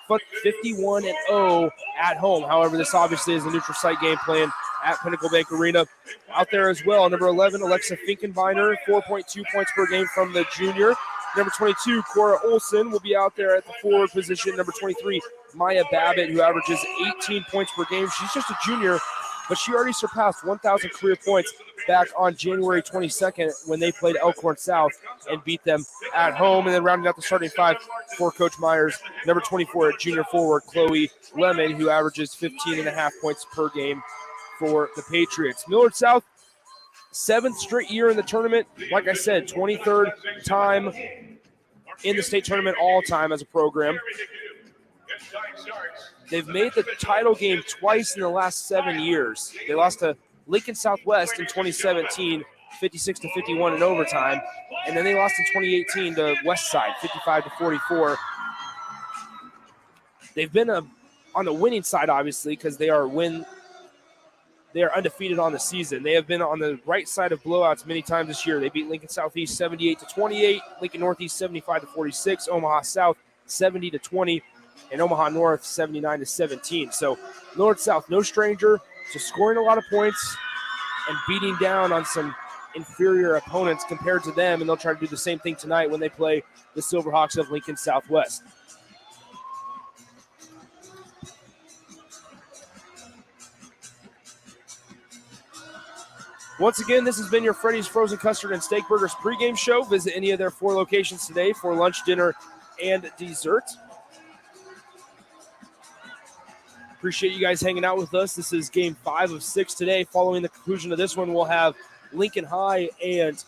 51-0 at home. However, this obviously is a neutral site game playing at Pinnacle Bank Arena. Out there as well, number 11, Alexa Finkenbeiner, 4.2 points per game from the junior. Number 22, Cora Olson, will be out there at the forward position. Number 23, Maya Babbitt, who averages 18 points per game. She's just a junior, but she already surpassed 1,000 career points back on January 22nd when they played Elkhorn South and beat them at home. And then rounding out the starting five for Coach Myers, number 24, junior forward Chloe Lemon, who averages 15.5 points per game for the Patriots. Millard South, 7th straight year in the tournament. Like I said, 23rd time in the state tournament all time as a program. They've made the title game twice in the last 7 years. They lost to Lincoln Southwest in 2017, 56-51 in overtime. And then they lost in 2018 to Westside, 55-44. They've been on the winning side, obviously, because they are undefeated on the season. They have been on the right side of blowouts many times this year. They beat Lincoln Southeast 78-28, Lincoln Northeast 75-46, Omaha South 70-20, and Omaha North 79-17. So Millard South, no stranger to scoring a lot of points and beating down on some inferior opponents compared to them, and they'll try to do the same thing tonight when they play the Silverhawks of Lincoln Southwest. Once again, this has been your Freddy's Frozen Custard and Steak Burgers pregame show. Visit any of their 4 locations today for lunch, dinner, and dessert. Appreciate you guys hanging out with us. This is game 5 of 6 today. Following the conclusion of this one, we'll have Lincoln High and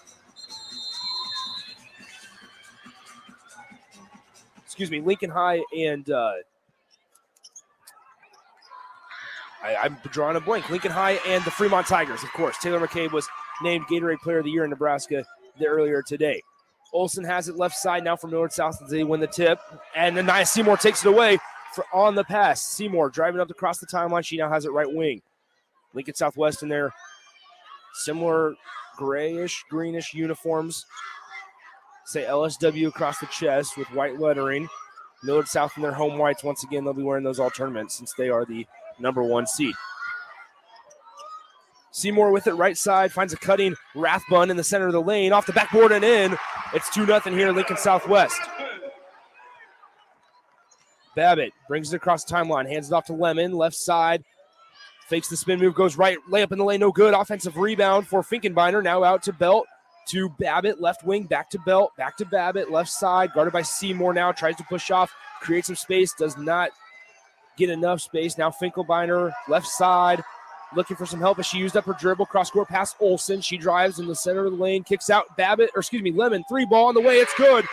I'm drawing a blank. Lincoln High and the Fremont Tigers, of course. Taylor McCabe was named Gatorade Player of the Year in Nebraska earlier today. Olson has it left side now for Millard South as they win the tip. And then Nia Seymour takes it away on the pass. Seymour driving up across the timeline. She now has it right wing. Lincoln Southwest in their similar grayish, greenish uniforms. Say LSW across the chest with white lettering. Millard South in their home whites. Once again, they'll be wearing those all tournament since they are the number 1 seed. Seymour with it right side, finds a cutting Rathbun in the center of the lane, off the backboard and in. It's 2-0 here, Lincoln Southwest. Babbitt brings it across the timeline, hands it off to Lemon, left side, fakes the spin move, goes right, layup in the lane, no good. Offensive rebound for Finkenbeiner, now out to Belt, to Babbitt, left wing, back to Belt, back to Babbitt, left side, guarded by Seymour now, tries to push off, create some space, does not get enough space. Now Finkelbeiner, left side, looking for some help as she used up her dribble. Cross-court pass Olson. She drives in the center of the lane, kicks out Lemon. 3 ball on the way. It's good.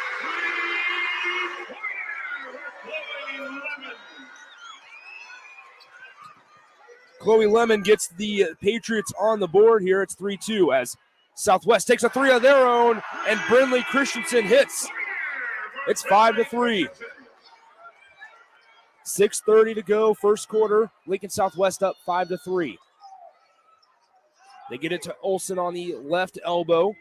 Chloe Lemon gets the Patriots on the board here. It's 3-2 as Southwest takes a 3 of their own, and Brindley Christensen hits. It's 5-3. 6:30 to go, first quarter. Lincoln Southwest up 5-3. They get it to Olson on the left elbow,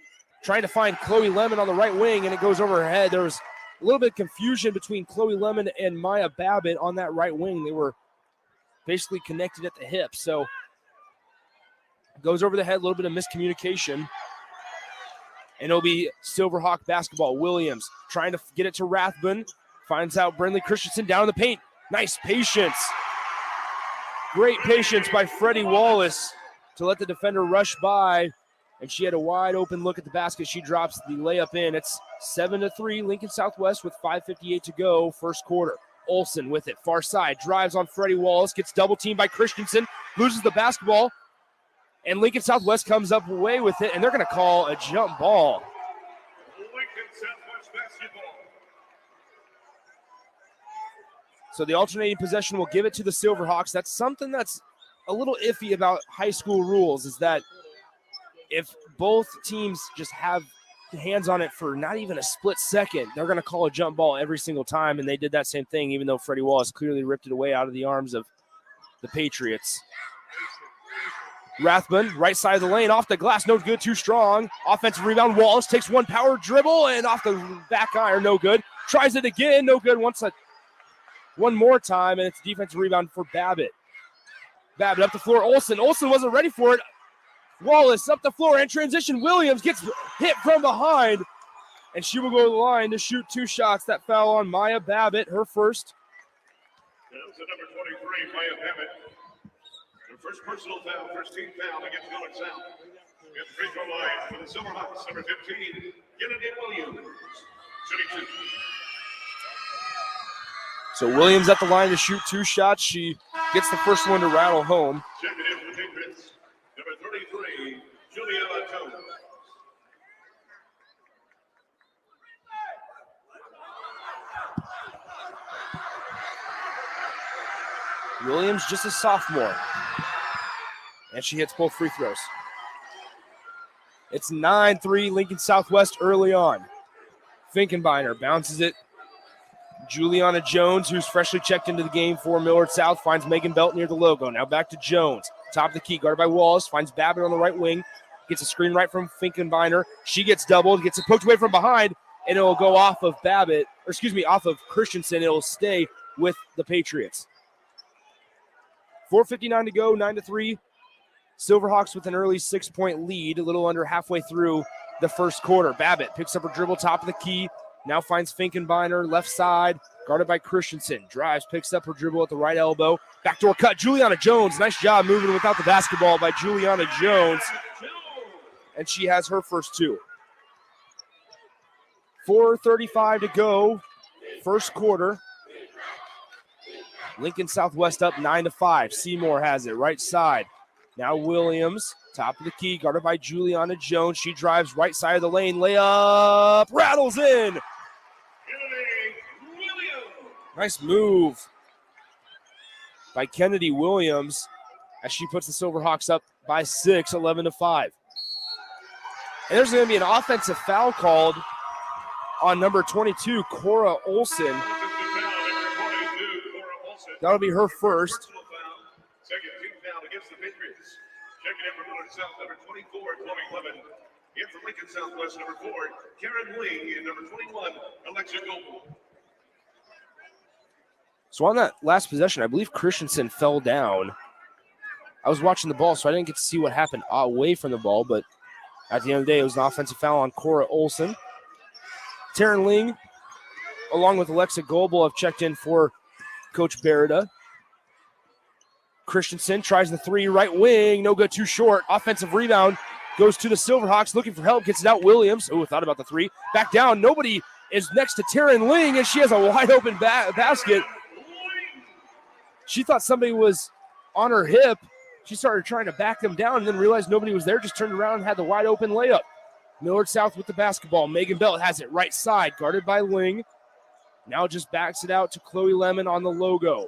trying to find Chloe Lemon on the right wing, and it goes over her head. There was a little bit of confusion between Chloe Lemon and Maya Babbitt on that right wing. They were basically connected at the hip, so it goes over the head, a little bit of miscommunication. And it'll be Silverhawk basketball. Williams trying to get it to Rathbun, finds out Brindley Christensen down in the paint. Nice patience. Great patience by Freddie Wallace to let the defender rush by. And she had a wide open look at the basket. She drops the layup in. It's 7-3, Lincoln Southwest with 5:58 to go, first quarter. Olson with it, far side, drives on Freddie Wallace, gets double teamed by Christensen, loses the basketball. And Lincoln Southwest comes up away with it, and they're going to call a jump ball. Lincoln Southwest basketball. So the alternating possession will give it to the Silverhawks. That's something that's a little iffy about high school rules, is that if both teams just have hands on it for not even a split second, they're going to call a jump ball every single time, and they did that same thing, even though Freddie Wallace clearly ripped it away out of the arms of the Patriots. Rathbun, right side of the lane, off the glass, no good, too strong. Offensive rebound, Wallace takes one power dribble, and off the back iron, no good. Tries it again, no good. Once a one more time, and it's a defensive rebound for Babbitt. Babbitt up the floor. Olsen wasn't ready for it. Wallace up the floor in transition. Williams gets hit from behind, and she will go to the line to shoot 2 shots. That foul on Maya Babbitt, her first. That was the number 23, Maya Babbitt. Her first personal foul, first team foul against Millard South. At the free throw line for the Silverhawks, number 15, Kennedy Williams. Shooting 2. So Williams at the line to shoot 2 shots. She gets the first one to rattle home. Checking in for the Patriots, number 33, Juliana Jones. Williams just a sophomore. And she hits both free throws. It's 9-3 Lincoln Southwest early on. Finkenbeiner bounces it. Juliana Jones, who's freshly checked into the game for Millard South, finds Megan Belt near the logo. Now back to Jones. Top of the key, guarded by Wallace. Finds Babbitt on the right wing. Gets a screen right from Finkenbeiner. She gets doubled, gets it poked away from behind, and it'll go off of off of Christensen. It'll stay with the Patriots. 4:59 to go, 9-3. Silverhawks with an early 6-point lead, a little under halfway through the first quarter. Babbitt picks up her dribble, top of the key. Now finds Finkenbeiner, left side, guarded by Christensen. Drives, picks up her dribble at the right elbow. Backdoor cut, Juliana Jones. Nice job moving without the basketball by Juliana Jones. And she has her first 2. 4:35 to go, first quarter. Lincoln Southwest up 9-5. Seymour has it, right side. Now Williams, top of the key, guarded by Juliana Jones. She drives right side of the lane, layup, rattles in. Nice move by Kennedy Williams as she puts the Silverhawks up by 6, 11-5. And there's going to be an offensive foul called on number 22, Cora Olsen. That'll be her first. Second team foul against the Patriots. Checking in from Millard South, number 24, Chloe Levin. In from Lincoln Southwest, number 4, Karen Ling. And number 21, Alexa Goble. So on that last possession, I believe Christensen fell down. I was watching the ball, so I didn't get to see what happened away from the ball, but at the end of the day, it was an offensive foul on Cora Olsen. Taryn Ling, along with Alexa Goble, have checked in for Coach Berida. Christensen tries the 3, right wing, no good, too short. Offensive rebound goes to the Silverhawks, looking for help, gets it out. Williams, thought about the 3. Back down, nobody is next to Taryn Ling, and she has a wide open basket. She thought somebody was on her hip. She started trying to back them down and then realized nobody was there, just turned around and had the wide open layup. Millard South with the basketball. Megan Belt has it right side, guarded by Ling. Now just backs it out to Chloe Lemon on the logo.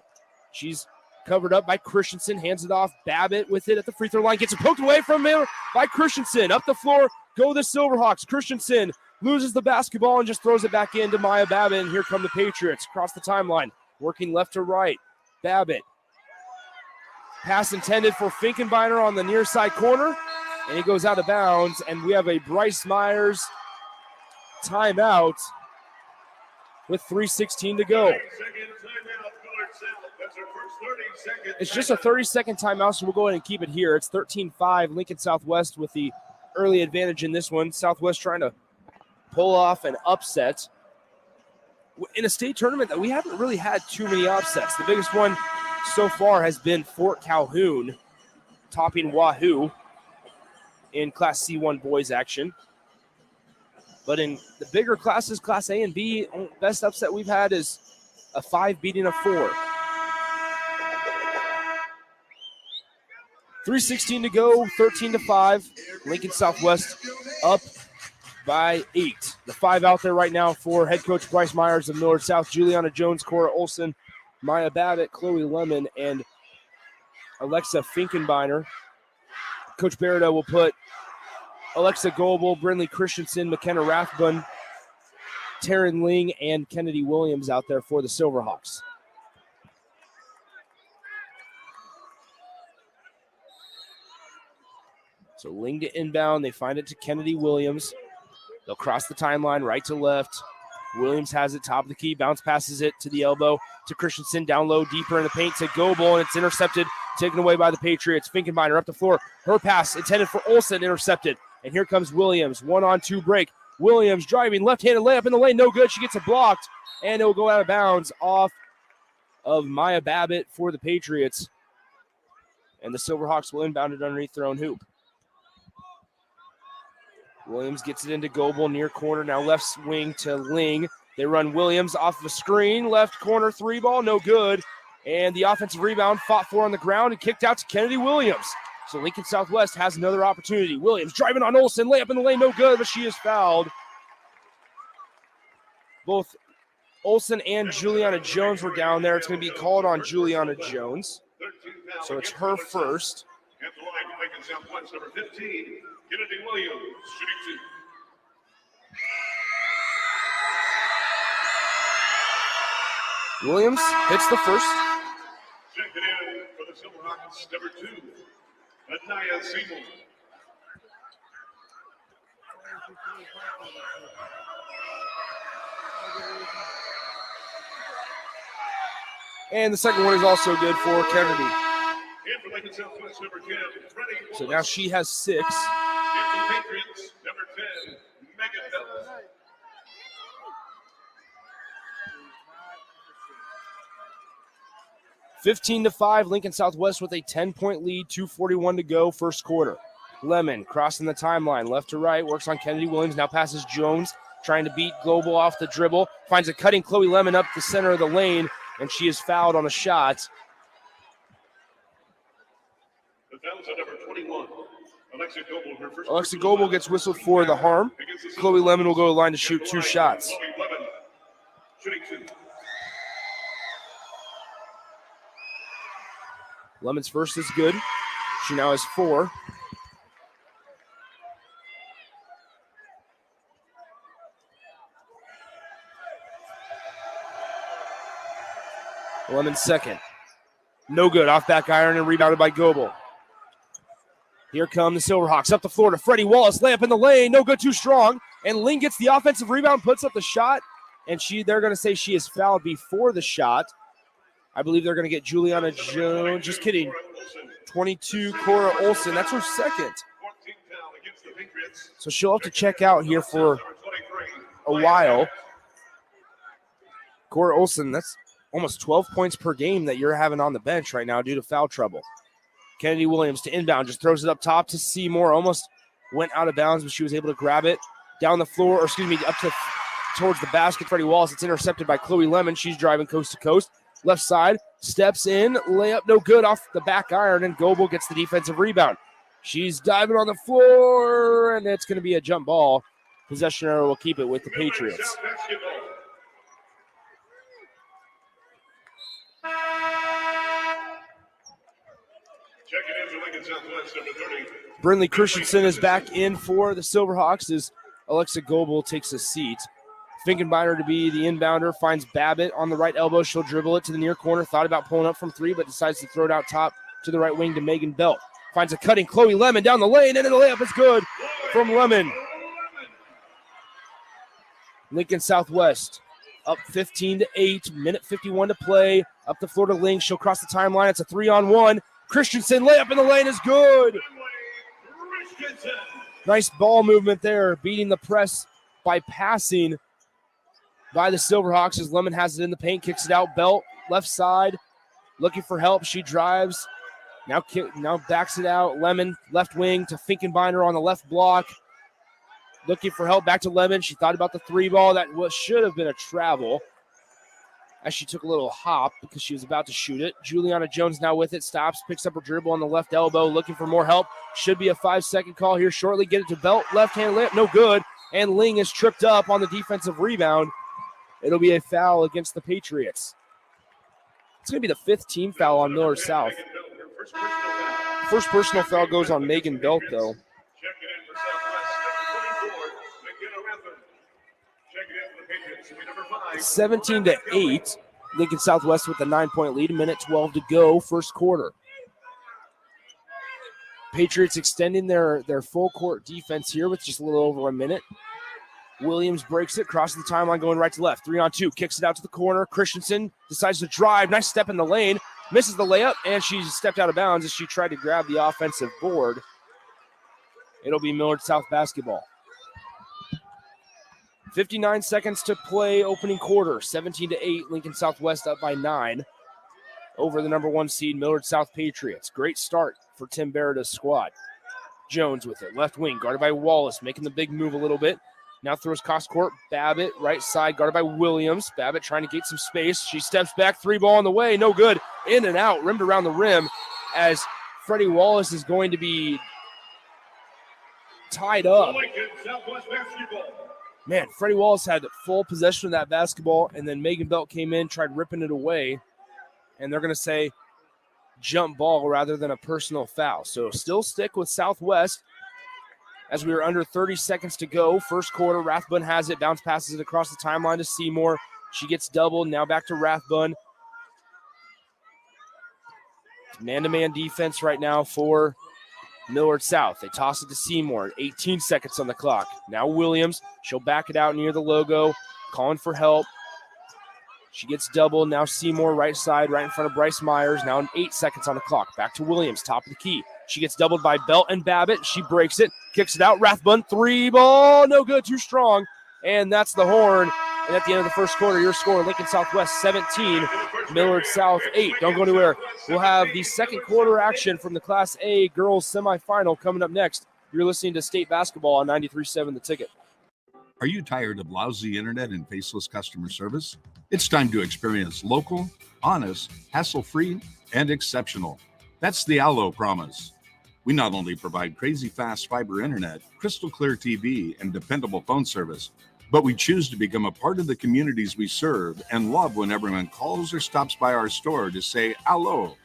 She's covered up by Christensen, hands it off. Babbitt with it at the free throw line. Gets it poked away from Miller by Christensen. Up the floor, go the Silverhawks. Christensen loses the basketball and just throws it back into Maya Babbitt. And here come the Patriots across the timeline, working left to right. Babbitt. Pass intended for Finkenbeiner on the near side corner. And he goes out of bounds. And we have a Bryce Myers timeout with 3:16 to go. It's just a 30-second timeout, so we'll go ahead and keep it here. It's 13-5, Lincoln Southwest with the early advantage in this one. Southwest trying to pull off an upset. In a state tournament that we haven't really had too many upsets. The biggest one so far has been Fort Calhoun topping Wahoo in Class C1 boys action. But in the bigger classes, Class A and B, best upset we've had is a 5 beating a 4. 3:16 to go, 13-5. Lincoln Southwest up by 8. The 5 out there right now for head coach Bryce Myers of Millard South, Juliana Jones, Cora Olsen, Maya Babbitt, Chloe Lemon, and Alexa Finkenbeiner. Coach Berida will put Alexa Goble, Brindley Christensen, McKenna Rathbun, Taryn Ling, and Kennedy Williams out there for the Silverhawks. So Ling to inbound. They find it to Kennedy Williams. They'll cross the timeline right to left. Williams has it, top of the key, bounce passes it to the elbow to Christensen, down low, deeper in the paint to Goebel, and it's intercepted, taken away by the Patriots. Finkenbeiner up the floor, her pass intended for Olsen, intercepted. And here comes Williams, 1-on-2 break. Williams driving, left-handed layup in the lane, no good. She gets it blocked, and it will go out of bounds off of Maya Babbitt for the Patriots. And the Silverhawks will inbound it underneath their own hoop. Williams gets it into Goebel, near corner, now left wing to Ling. They run Williams off of a screen, left corner three ball, no good. And the offensive rebound fought for on the ground and kicked out to Kennedy Williams. So Lincoln Southwest has another opportunity. Williams driving on Olsen, layup in the lane, no good, but she is fouled. Both Olsen and Juliana Jones were down there. It's going to be called on Juliana Jones. So it's her first. At the line, Lincoln Southwest, number 15, Kennedy Williams, shooting 2. Williams hits the first. Check it in for the Silverhawks, number 2, Anaya Seymour. And the second one is also good for Kennedy. And for Lincoln Southwest, number 10, Freddie Wallace. So now she has 6. And for the Patriots, number 10, Megan Bell. (15-5), Lincoln Southwest with a 10-point lead, 2:41 to go, first quarter. Lemon crossing the timeline, left to right, works on Kennedy Williams, now passes Jones, trying to beat Goebel off the dribble, finds a cutting Chloe Lemon up the center of the lane, and she is fouled on the shot. The foul's at number 21. Alexa Goebel, her first. Alexa Goebel gets whistled for the harm. Chloe Lemon will go to the line to shoot 2 shots. Chloe Lemon, shooting 2. Lemon's first is good. She now has 4. Lemon's second. No good. Off back iron and rebounded by Goebel. Here come the Silverhawks. Up the floor to Freddie Wallace. Layup in the lane. No good. Too strong. And Ling gets the offensive rebound, puts up the shot. And they're going to say she is fouled before the shot. I believe they're going to get Juliana Jones. Just kidding. 22, Cora Olsen. That's her second. So she'll have to check out here for a while. Cora Olsen, that's almost 12 points per game that you're having on the bench right now due to foul trouble. Kennedy Williams to inbound, just throws it up top to Seymour. Almost went out of bounds, but she was able to grab it down the floor, up to towards the basket. Freddie Wallace, it's intercepted by Chloe Lemon. She's driving coast to coast. Left side, steps in, layup no good off the back iron, and Goebel gets the defensive rebound. She's diving on the floor, and it's going to be a jump ball. Possession arrow will keep it with the Patriots. Brinley Christensen is back in for the Silverhawks as Alexa Goebel takes a seat. Finkenbeiner to be the inbounder, finds Babbitt on the right elbow. She'll dribble it to the near corner. Thought about pulling up from 3, but decides to throw it out top to the right wing to Megan Belt. Finds a cutting Chloe Lemon down the lane, and the layup is good from Lemon. Lincoln Southwest up 15-8, minute 51 to play. Up the floor to Ling. She'll cross the timeline. It's a 3-on-1. Christensen, layup in the lane is good. Nice ball movement there, beating the press by passing by the Silverhawks as Lemon has it in the paint, kicks it out. Belt, left side, looking for help. She drives, now backs it out. Lemon, left wing to Finkenbeiner on the left block. Looking for help, back to Lemon. She thought about the 3 ball. That should have been a travel as she took a little hop because she was about to shoot it. Juliana Jones now with it, stops, picks up her dribble on the left elbow, looking for more help. Should be a 5-second call here shortly. Get it to Belt, left-hand layup, no good. And Ling is tripped up on the defensive rebound. It'll be a foul against the Patriots. It's going to be the 5th team foul on Millard South. First personal foul goes on Megan Belt, though. 17-8. Lincoln Southwest with a 9-point lead. A minute 12 to go, first quarter. Patriots extending their full court defense here with just a little over a minute. Williams breaks it, crosses the timeline, going right to left. 3-on-2, kicks it out to the corner. Christensen decides to drive. Nice step in the lane. Misses the layup, and she stepped out of bounds as she tried to grab the offensive board. It'll be Millard South basketball. 59 seconds to play opening quarter. 17-8, Lincoln Southwest up by 9 over the number 1 seed Millard South Patriots. Great start for Tim Berrida's squad. Jones with it, left wing, guarded by Wallace, making the big move a little bit. Now throws cross court. Babbitt, right side, guarded by Williams. Babbitt trying to get some space. She steps back, 3 ball on the way, no good. In and out, rimmed around the rim as Freddie Wallace is going to be tied up. Man, Freddie Wallace had full possession of that basketball, and then Megan Belt came in, tried ripping it away, and they're going to say jump ball rather than a personal foul. So still stick with Southwest as we are under 30 seconds to go. First quarter, Rathbun has it, bounce passes it across the timeline to Seymour. She gets doubled, now back to Rathbun. Man-to-man defense right now for Millard South. They toss it to Seymour. 18 seconds on the clock. Now Williams. She'll back it out near the logo. Calling for help. She gets doubled. Now Seymour right side, right in front of Bryce Myers. Now 8 seconds on the clock. Back to Williams, top of the key. She gets doubled by Belt and Babbitt. She breaks it. Kicks it out. Rathbun, 3 ball. No good. Too strong. And that's the horn. And at the end of the first quarter, your score, Lincoln Southwest 17, Millard South 8. Don't go anywhere. We'll have the second quarter action from the Class A girls semifinal coming up next. You're listening to State Basketball on 93.7 The Ticket. Are you tired of lousy internet and faceless customer service? It's time to experience local, honest, hassle-free, and exceptional. That's the Allo promise. We not only provide crazy fast fiber internet, crystal clear TV, and dependable phone service, but we choose to become a part of the communities we serve and love when everyone calls or stops by our store to say Allo.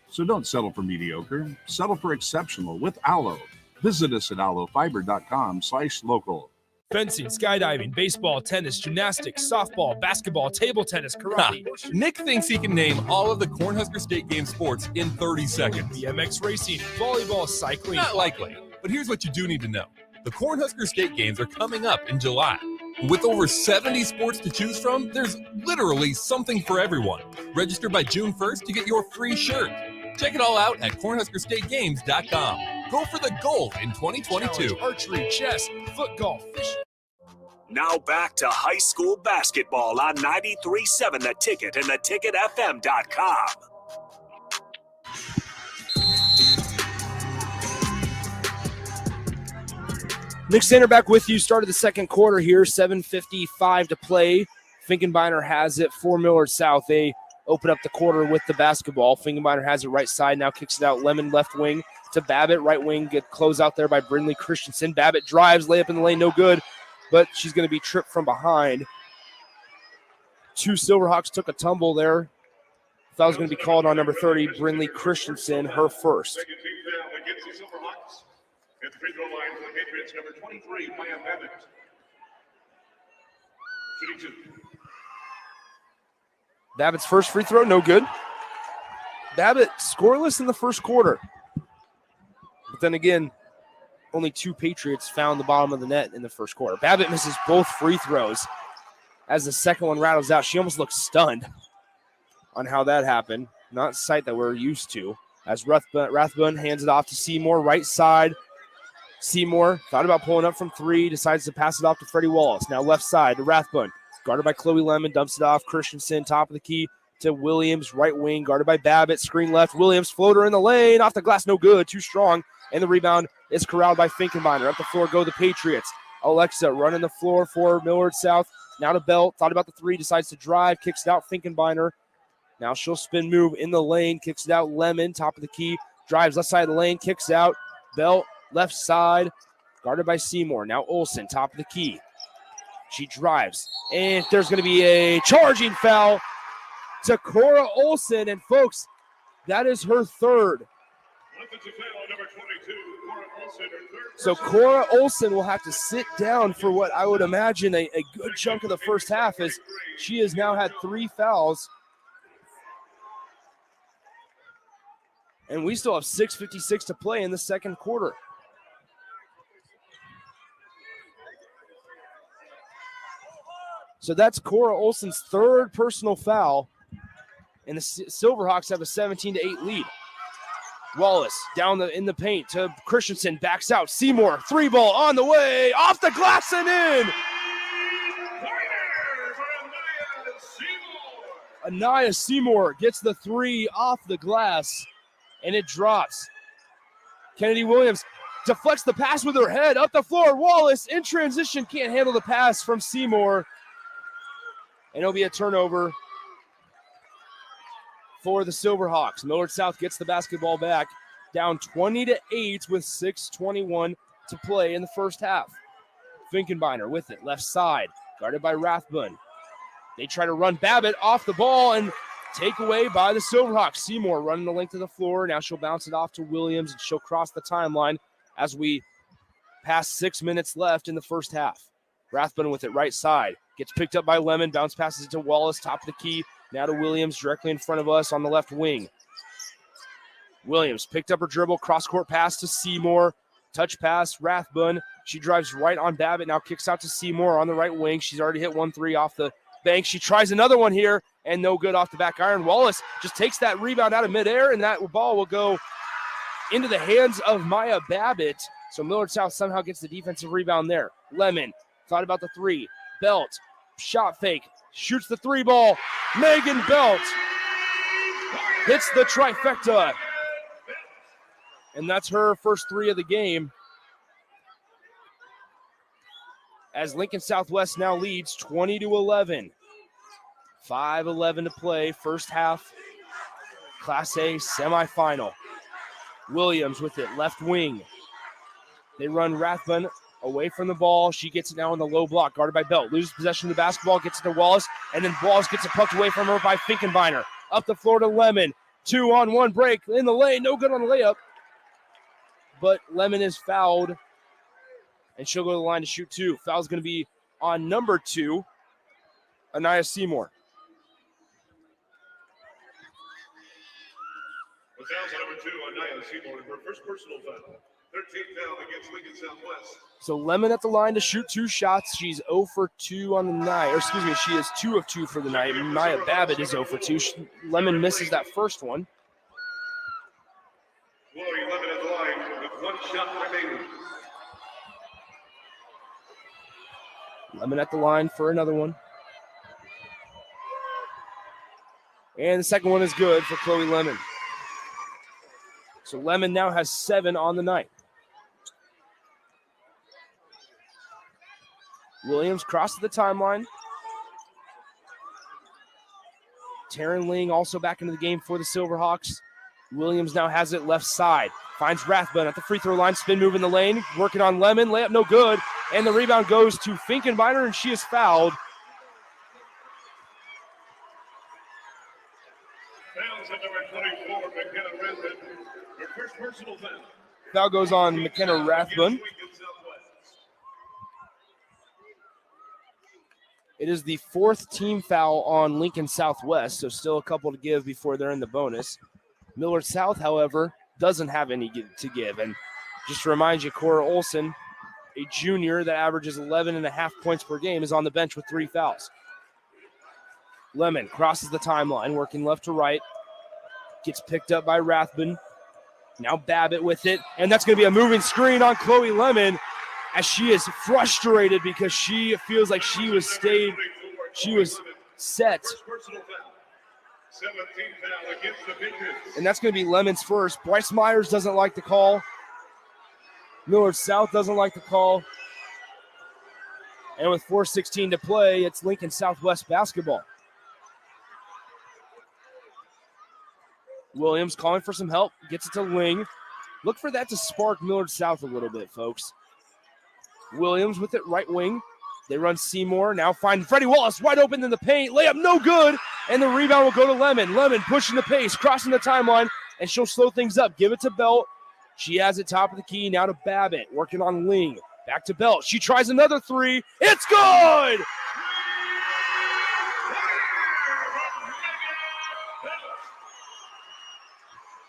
So don't settle for mediocre, settle for exceptional with Allo. Visit us at allofiber.com/local. Fencing, skydiving, baseball, tennis, gymnastics, softball, basketball, table tennis, karate. Nick thinks he can name all of the Cornhusker State Game sports in 30 seconds. BMX racing, volleyball, cycling. Not likely, but here's what you do need to know. The Cornhusker State Games are coming up in July. With over 70 sports to choose from, there's literally something for everyone. Register by June 1st to get your free shirt. Check it all out at cornhuskerstategames.com. Go for the gold in 2022. Challenge, archery, chess, foot golf, fishing. Now back to high school basketball on 93.7 The Ticket and theticketfm.com. Nick Sander back with you. Started the second quarter here. 7:55 to play. Finkenbeiner has it for Millard South. They open up the quarter with the basketball. Finkenbeiner has it right side. Now kicks it out. Lemon left wing to Babbitt. Right wing. Get close out there by Brindley Christensen. Babbitt drives. Layup in the lane. No good. But she's going to be tripped from behind. 2 Silverhawks took a tumble there. That was going to be called on number 30, Brindley Christensen, her first. At the free throw line for the Patriots, number 23, Maya Babbitt. Shooting 2. Babbitt's first free throw, no good. Babbitt scoreless in the first quarter. But then again, only 2 Patriots found the bottom of the net in the first quarter. Babbitt misses both free throws as the second one rattles out. She almost looks stunned on how that happened. Not a sight that we're used to. As Rathbun hands it off to Seymour, right side. Seymour thought about pulling up from 3, decides to pass it off to Freddie Wallace. Now left side to Rathbun. Guarded by Chloe Lemon, dumps it off. Christensen, top of the key to Williams, right wing, guarded by Babbitt. Screen left, Williams, floater in the lane, off the glass, no good, too strong. And the rebound is corralled by Finkenbeiner. Up the floor go the Patriots. Alexa running the floor for Millard South. Now to Belt, thought about the 3, decides to drive, kicks it out Finkenbeiner. Now she'll spin move in the lane, kicks it out Lemon, top of the key, drives left side of the lane, kicks out. Belt, left side, guarded by Seymour. Now Olsen, top of the key. She drives, and there's going to be a charging foul to Cora Olsen. And, folks, that is her third. So Cora Olsen will have to sit down for what I would imagine a good chunk of the first half, as she has now had 3 fouls. And we still have 6:56 to play in the second quarter. So that's Cora Olson's third personal foul, and the Silverhawks have a 17-8 lead. Wallace down in the paint to Christensen, backs out. Seymour, 3-ball on the way, off the glass and in. Anaya Seymour gets the 3 off the glass, and it drops. Kennedy Williams deflects the pass with her head up the floor. Wallace in transition can't handle the pass from Seymour, and it'll be a turnover for the Silverhawks. Millard South gets the basketball back, down 20-8 with 6:21 to play in the first half. Finkenbeiner with it, left side, guarded by Rathbun. They try to run Babbitt off the ball and take away by the Silverhawks. Seymour running the length of the floor. Now she'll bounce it off to Williams, and she'll cross the timeline as we pass 6 minutes left in the first half. Rathbun with it right side. Gets picked up by Lemon. Bounce passes it to Wallace, top of the key. Now to Williams directly in front of us on the left wing. Williams picked up her dribble. Cross-court pass to Seymour. Touch pass, Rathbun. She drives right on Babbitt. Now kicks out to Seymour on the right wing. She's already hit 1-3 off the bank. She tries another one here, and no good off the back iron. Wallace just takes that rebound out of midair, and that ball will go into the hands of Maya Babbitt. So Millard South somehow gets the defensive rebound there. Lemon thought about the 3. Belt, shot fake, shoots the 3-ball. Megan Belt hits the trifecta. And that's her first 3 of the game. As Lincoln Southwest now leads 20-11. 5:11 to play, first half, Class A semifinal. Williams with it, left wing. They run Rathbun away from the ball. She gets it now in the low block, guarded by Belt. Loses possession of the basketball, gets it to Wallace, and then Wallace gets it plucked away from her by Finkenbeiner. Up the floor to Lemon. 2-on-1 break in the lane. No good on the layup. But Lemon is fouled, and she'll go to the line to shoot 2. Foul's going to be on number 2, Anaya Seymour. The foul's on number 2, Anaya Seymour, her first personal foul. 13th foul against Lincoln Southwest. So Lemon at the line to shoot 2 shots. She's 0 for 2 on the night. Or excuse me, she is 2 of 2 for the night. Maya Babbitt is 0 for 2. Lemon misses that first one. Lori Lemon at the line with 1 shot remaining. Lemon at the line for another one. And the second one is good for Chloe Lemon. So Lemon now has 7 on the night. Williams crosses the timeline. Taryn Ling also back into the game for the Silverhawks. Williams now has it left side. Finds Rathbun at the free throw line. Spin move in the lane. Working on Lemon. Layup no good. And the rebound goes to Finkenbeiner, and she is fouled. Fouls at number 24, McKenna Rathbun. Her first personal foul. Foul goes on McKenna Rathbun. It is the 4th team foul on Lincoln Southwest, so still a couple to give before they're in the bonus. Millard South, however, doesn't have any to give. And just to remind you, Cora Olson, a junior that averages 11.5 points per game, is on the bench with 3 fouls. Lemon crosses the timeline, working left to right. Gets picked up by Rathbun. Now Babbitt with it, and that's going to be a moving screen on Chloe Lemon, as she is frustrated because she feels like she was set. And that's going to be Lemon's first. Bryce Myers doesn't like the call. Millard South doesn't like the call. And with 4:16 to play, it's Lincoln Southwest basketball. Williams calling for some help, gets it to Ling. Look for that to spark Millard South a little bit, folks. Williams with it, right wing. They run Seymour, now find Freddie Wallace wide open in the paint. Layup no good, and the rebound will go to Lemon. Lemon pushing the pace, crossing the timeline, and she'll slow things up. Give it to Belt. She has it top of the key, now to Babbitt, working on Ling. Back to Belt. She tries another 3. It's good!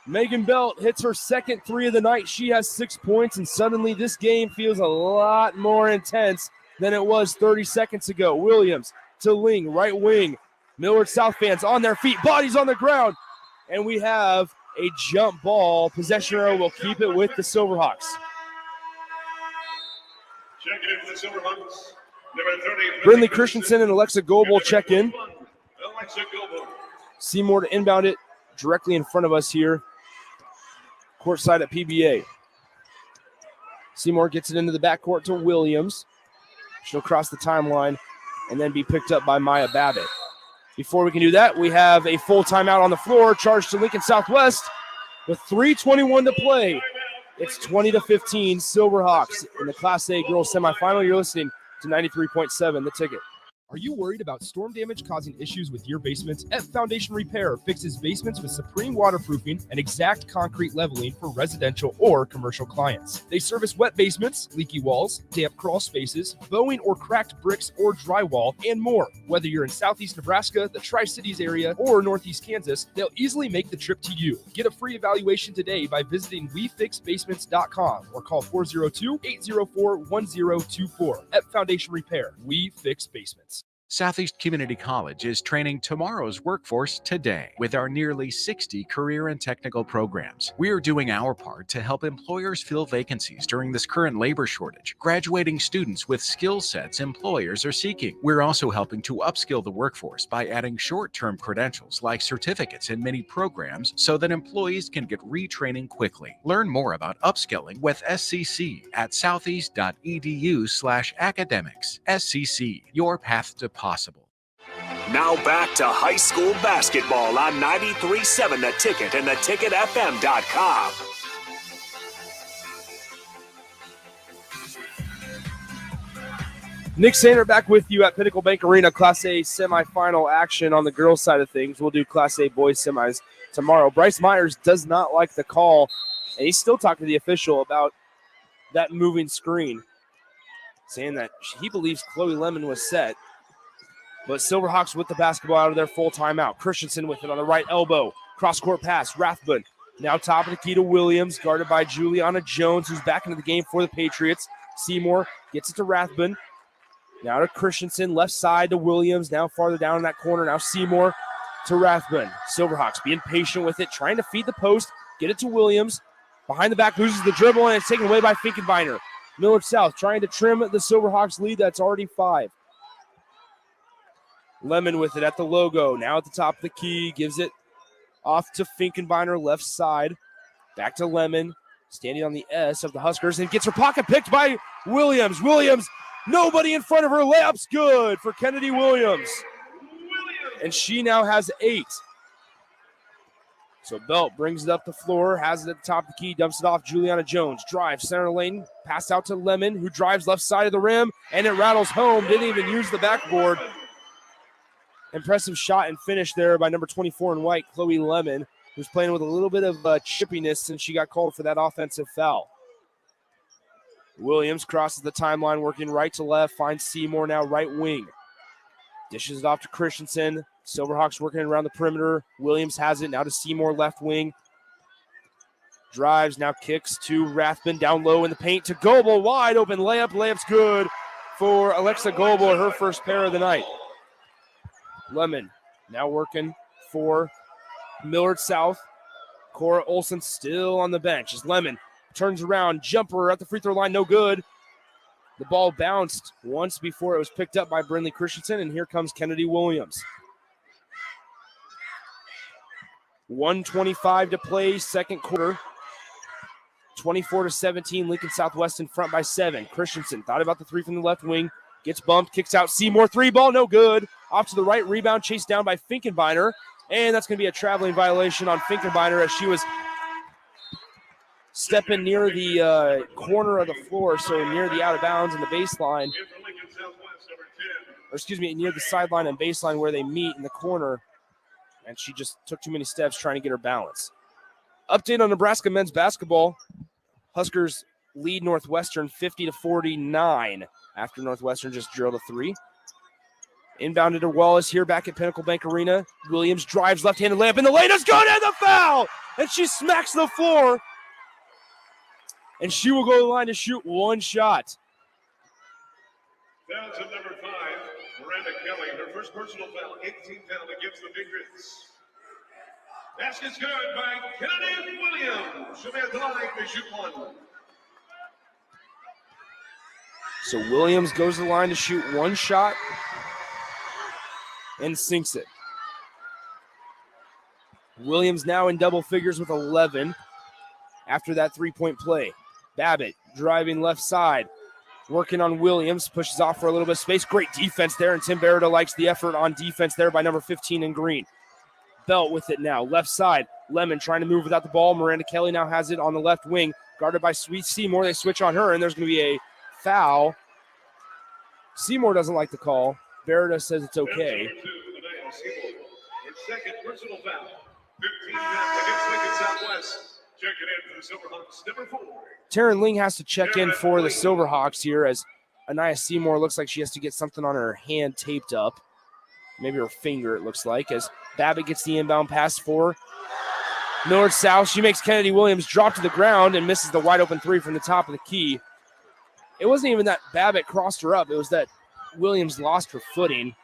Megan Belt hits her second 3 of the night. She has 6 points, and suddenly this game feels a lot more intense than it was 30 seconds ago. Williams to Ling, right wing. Millard South fans on their feet, bodies on the ground. And we have a jump ball. Possession arrow will keep it with the Silverhawks. Check it in for the Silverhawks. Number 30. Brindley Christensen and Alexa Goebel check in. Alexa Goebel. Seymour to inbound it directly in front of us here. Courtside at PBA. Seymour gets it into the backcourt to Williams. She'll cross the timeline and then be picked up by Maya Babbitt. Before we can do that, we have a full timeout on the floor, charged to Lincoln Southwest with 3:21 to play. It's 20-15 Silverhawks in the Class A girls semifinal. You're listening to 93.7 The Ticket. Are you worried about storm damage causing issues with your basement? F Foundation Repair fixes basements with supreme waterproofing and exact concrete leveling for residential or commercial clients. They service wet basements, leaky walls, damp crawl spaces, bowing or cracked bricks or drywall, and more. Whether you're in Southeast Nebraska, the Tri-Cities area, or Northeast Kansas, they'll easily make the trip to you. Get a free evaluation today by visiting WeFixBasements.com or call 402-804-1024. F Foundation Repair. We fix basements. Southeast Community College is training tomorrow's workforce today with our nearly 60 career and technical programs. We are doing our part to help employers fill vacancies during this current labor shortage, graduating students with skill sets employers are seeking. We're also helping to upskill the workforce by adding short-term credentials like certificates in many programs so that employees can get retraining quickly. Learn more about upskilling with SCC at southeast.edu/academics. SCC, your path to possible. Now back to high school basketball on 93.7 The Ticket and theticketfm.com. Nick Sander back with you at Pinnacle Bank Arena. Class A semifinal action on the girls' side of things. We'll do Class A boys semis tomorrow. Bryce Myers does not like the call, and he's still talking to the official about that moving screen, saying that he believes Chloe Lemon was set. But Silverhawks with the basketball out of their full timeout. Christensen with it on the right elbow. Cross-court pass. Rathbun now top of the key to Williams, guarded by Juliana Jones, who's back into the game for the Patriots. Seymour gets it to Rathbun. Now to Christensen, left side to Williams. Now farther down in that corner. Now Seymour to Rathbun. Silverhawks being patient with it, trying to feed the post. Get it to Williams. Behind the back, loses the dribble, and it's taken away by Finkenbeiner. Millard South trying to trim the Silverhawks lead. That's already 5. Lemon with it at the logo. Now at the top of the key. Gives it off to Finkenbeiner, left side. Back to Lemon. Standing on the S of the Huskers. And gets her pocket picked by Williams. Williams, nobody in front of her. Layup's good for Kennedy Williams. And she now has 8. So Belt brings it up the floor. Has it at the top of the key. Dumps it off. Juliana Jones. Drives center lane. Pass out to Lemon, who drives left side of the rim. And it rattles home. Didn't even use the backboard. Impressive shot and finish there by number 24 in white, Chloe Lemon, who's playing with a little bit of chippiness since she got called for that offensive foul. Williams crosses the timeline, working right to left, finds Seymour now right wing. Dishes it off to Christensen. Silverhawks working around the perimeter. Williams has it now to Seymour left wing. Drives, now kicks to Rathbun down low in the paint to Goebel. Wide open layup. Layup's good for Alexa Goebel, her first pair of the night. Lemon now working for Millard South. Cora Olsen still on the bench as Lemon turns around. Jumper at the free throw line, no good. The ball bounced once before it was picked up by Brindley Christensen, and here comes Kennedy Williams. 1:25 to play, second quarter. 24-17, Lincoln Southwest in front by 7. Christensen thought about the three from the left wing. Gets bumped, kicks out Seymour. 3 ball, no good. Off to the right, rebound chased down by Finkenbeiner. And that's going to be a traveling violation on Finkenbeiner as she was stepping near the corner of the floor, so near the out of bounds and the baseline. Or excuse me, near the sideline and baseline where they meet in the corner. And she just took too many steps trying to get her balance. Update on Nebraska men's basketball. Huskers lead Northwestern 50-49 after Northwestern just drilled a 3. Inbounded to Wallace here back at Pinnacle Bank Arena. Williams drives left-handed layup in the lane. It's good, and the foul! And she smacks the floor. And she will go to the line to shoot one shot. Fouls at number 5, Miranda Kelly, her first personal foul, 18th foul against the Patriots. Basket's good by Kennedy Williams. She'll be at the line to shoot one. So Williams goes to the line to shoot one shot and sinks it. Williams now in double figures with 11 after that three-point play. Babbitt driving left side, working on Williams, pushes off for a little bit of space. Great defense there, and Tim Beretta likes the effort on defense there by number 15 in green. Belt with it now, left side. Lemon trying to move without the ball. Miranda Kelly now has it on the left wing, guarded by Sweet Seymour. They switch on her, and there's going to be a foul. Seymour doesn't like the call. Beretta says it's okay. Second personal foul. 15 fouls against Lincoln Southwest. Checking in for the Silverhawks, number 4. Taryn Ling has to check in for the Silverhawks here as Anaya Seymour looks like she has to get something on her hand taped up. Maybe her finger, it looks like, as Babbitt gets the inbound pass for Millard South. She makes Kennedy Williams drop to the ground and misses the wide open three from the top of the key. It wasn't even that Babbitt crossed her up. It was that Williams lost her footing.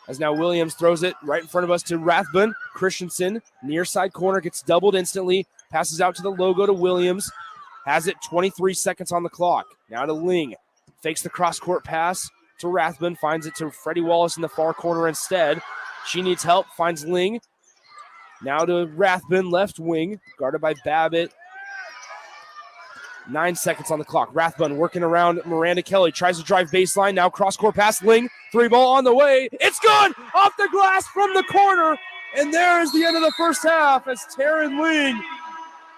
As now Williams throws it right in front of us to Rathbun. Christensen, near side corner, gets doubled instantly. Passes out to the logo to Williams. Has it, 23 seconds on the clock. Now to Ling. Fakes the cross-court pass to Rathbun. Finds it to Freddie Wallace in the far corner instead. She needs help. Finds Ling. Now to Rathbun, left wing. Guarded by Babbitt. 9 seconds on the clock. Rathbun working around Miranda Kelly. Tries to drive baseline. Now cross-court pass. Ling. Three ball on the way. It's good! Off the glass from the corner. And there is the end of the first half as Taryn Ling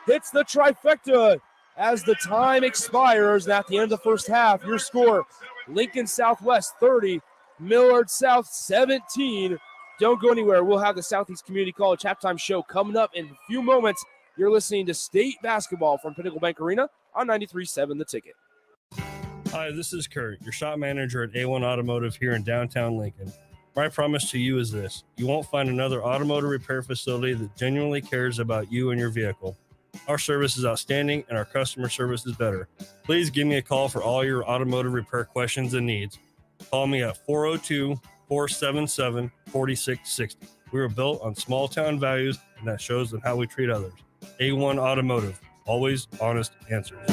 hits the trifecta as the time expires. And at the end of the first half, your score, Lincoln Southwest 30, Millard South 17. Don't go anywhere. We'll have the Southeast Community College halftime show coming up in a few moments. You're listening to State Basketball from Pinnacle Bank Arena on 93.7 The Ticket. Hi, this is Kurt, your shop manager at A1 Automotive here in downtown Lincoln. My promise to you is this: you won't find another automotive repair facility that genuinely cares about you and your vehicle. Our service is outstanding and our customer service is better. Please give me a call for all your automotive repair questions and needs. Call me at 402-477-4660. We were built on small town values, and that shows in how we treat others. A1 Automotive, always honest answers.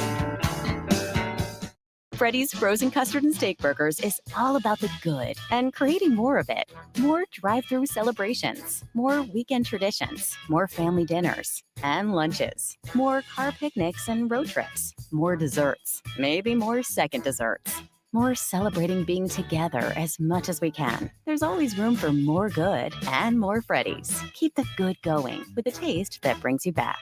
Freddy's Frozen Custard and Steak Burgers is all about the good and creating more of it. More drive-through celebrations, more weekend traditions, more family dinners and lunches, more car picnics and road trips, more desserts, maybe more second desserts, more celebrating being together as much as we can. There's always room for more good and more Freddy's. Keep the good going with a taste that brings you back.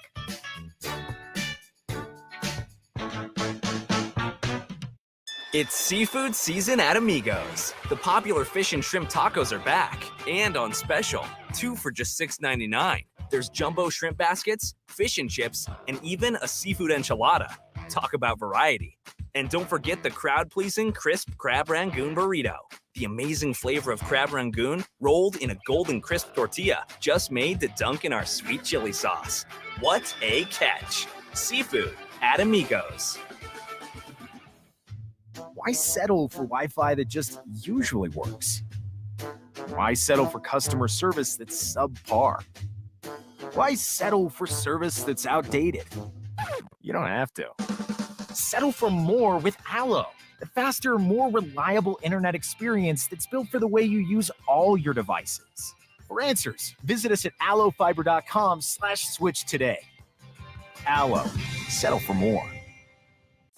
It's seafood season at Amigos. The popular fish and shrimp tacos are back and on special. 2 for just $6.99. There's jumbo shrimp baskets, fish and chips, and even a seafood enchilada. Talk about variety. And don't forget the crowd-pleasing crisp crab rangoon burrito. The amazing flavor of crab rangoon rolled in a golden crisp tortilla just made to dunk in our sweet chili sauce. What a catch. Seafood at Amigos. Why settle for Wi-Fi that just usually works? Why settle for customer service that's subpar? Why settle for service that's outdated? You don't have to. Settle for more with Allo, the faster, more reliable internet experience that's built for the way you use all your devices. For answers, visit us at allofiber.com/switch today. Allo, settle for more.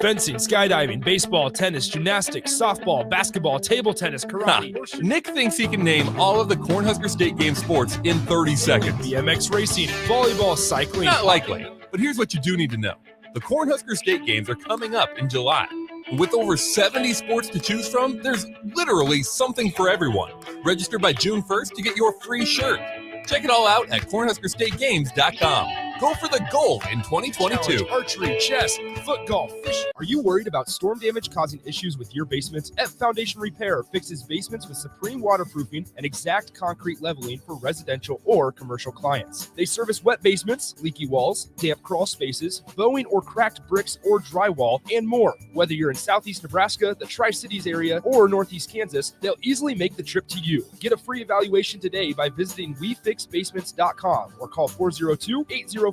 Fencing, skydiving, baseball, tennis, gymnastics, softball, basketball, table tennis, karate. Nick thinks he can name all of the Cornhusker State Game sports in 30 seconds. BMX racing, volleyball, cycling. Not likely, but here's what you do need to know. The Cornhusker State Games are coming up in July. With over 70 sports to choose from, there's literally something for everyone. Register by June 1st to get your free shirt. Check it all out at CornhuskerStateGames.com. Go for the gold in 2022. Challenge, archery, chess, foot golf, fishing. Are you worried about storm damage causing issues with your basement? F Foundation Repair fixes basements with supreme waterproofing and exact concrete leveling for residential or commercial clients. They service wet basements, leaky walls, damp crawl spaces, bowing or cracked bricks or drywall, and more. Whether you're in southeast Nebraska, the Tri-Cities area, or northeast Kansas, they'll easily make the trip to you. Get a free evaluation today by visiting WeFixBasements.com or call 402-804-1024.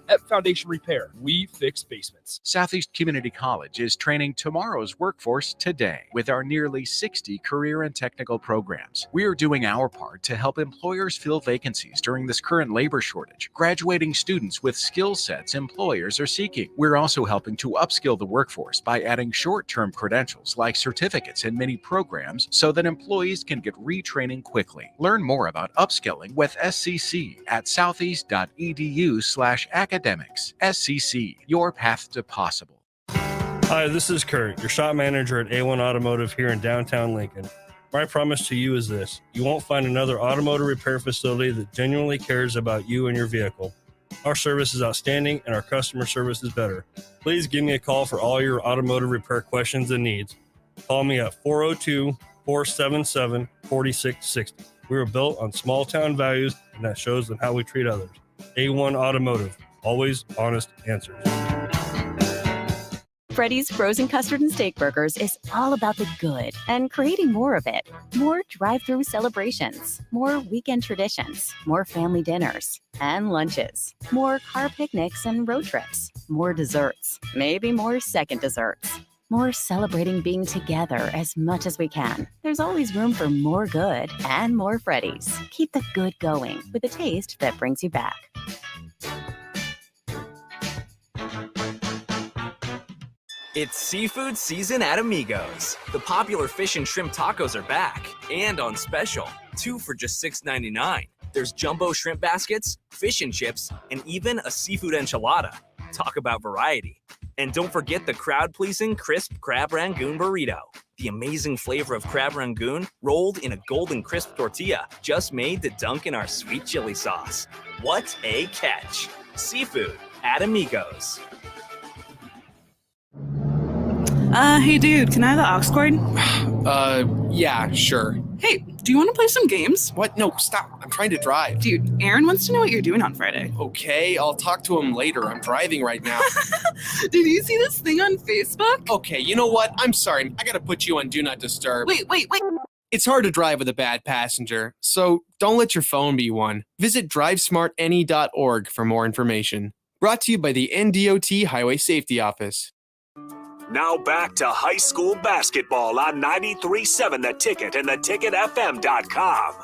F Foundation Repair. We fix basements. Southeast Community College is training tomorrow's workforce today with our nearly 60 career and technical programs. We are doing our part to help employers fill vacancies during this current labor shortage, graduating students with skill sets employers are seeking. We're also helping to upskill the workforce by adding short-term credentials like certificates in many programs so that employees can get retraining quickly. Learn more about upskilling with SCC at southeast.edu/academics. SCC, your path to possible. Hi, this is Kurt, your shop manager at A1 Automotive here in downtown Lincoln. My promise to you is this: you won't find another automotive repair facility that genuinely cares about you and your vehicle. Our service is outstanding and our customer service is better. Please give me a call for all your automotive repair questions and needs. Call me at 402-477-4660. We were built on small town values, and that shows in how we treat others. A1 Automotive, always honest answers. Freddy's Frozen Custard and Steak Burgers is all about the good and creating more of it. More drive-through celebrations, more weekend traditions, more family dinners and lunches, more car picnics and road trips, more desserts, maybe more second desserts, more celebrating being together as much as we can. There's always room for more good and more Freddy's. Keep the good going with a taste that brings you back. It's seafood season at Amigos. The popular fish and shrimp tacos are back and on special. 2 for just $6.99. There's jumbo shrimp baskets, fish and chips, and even a seafood enchilada. Talk about variety. And don't forget the crowd-pleasing crisp crab rangoon burrito. The amazing flavor of crab rangoon rolled in a golden crisp tortilla just made to dunk in our sweet chili sauce. What a catch. Seafood at Amigos. Hey dude, can I have the aux cord? Yeah, sure. Hey, do you want to play some games? What? No, stop. I'm trying to drive. Dude, Aaron wants to know what you're doing on Friday. Okay, I'll talk to him later. I'm driving right now. Did you see this thing on Facebook? Okay, you know what? I'm sorry. I gotta put you on Do Not Disturb. Wait. It's hard to drive with a bad passenger, so don't let your phone be one. Visit drivesmartany.org for more information. Brought to you by the NDOT Highway Safety Office. Now back to high school basketball on 93.7 The Ticket and theticketfm.com.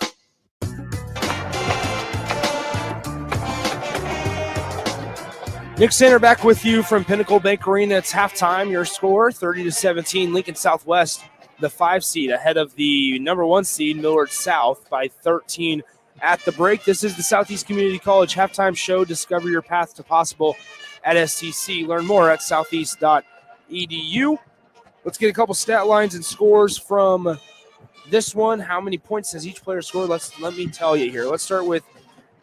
Nick Sander back with you from Pinnacle Bank Arena. It's halftime. Your score, 30-17. Lincoln Southwest, the 5 seed, ahead of the number 1 seed, Millard South, by 13 at the break. This is the Southeast Community College halftime show. Discover your path to possible at SCC. Learn more at southeast.edu. Let's get a couple stat lines and scores from this one. How many points has each player scored? Let me tell you here. Let's start with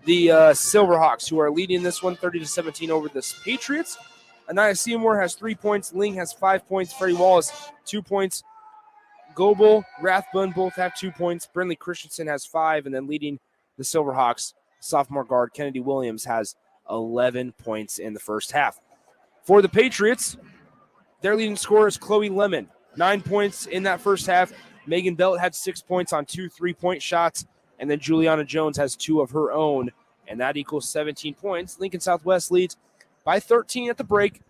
the Silverhawks, who are leading this one 30-17 over the Patriots. Anaya Seymour has 3 points. Ling has 5 points. Freddie Wallace, 2 points. Goebel, Rathbun both have 2 points. Brindley Christensen has 5. And then leading the Silverhawks, sophomore guard Kennedy Williams has 11 points in the first half. For the Patriots, their leading scorer is Chloe Lemon, 9 points in that first half. Megan Belt had 6 points on 2 3-point shots. And then Juliana Jones has 2 of her own, and that equals 17 points. Lincoln Southwest leads by 13 at the break.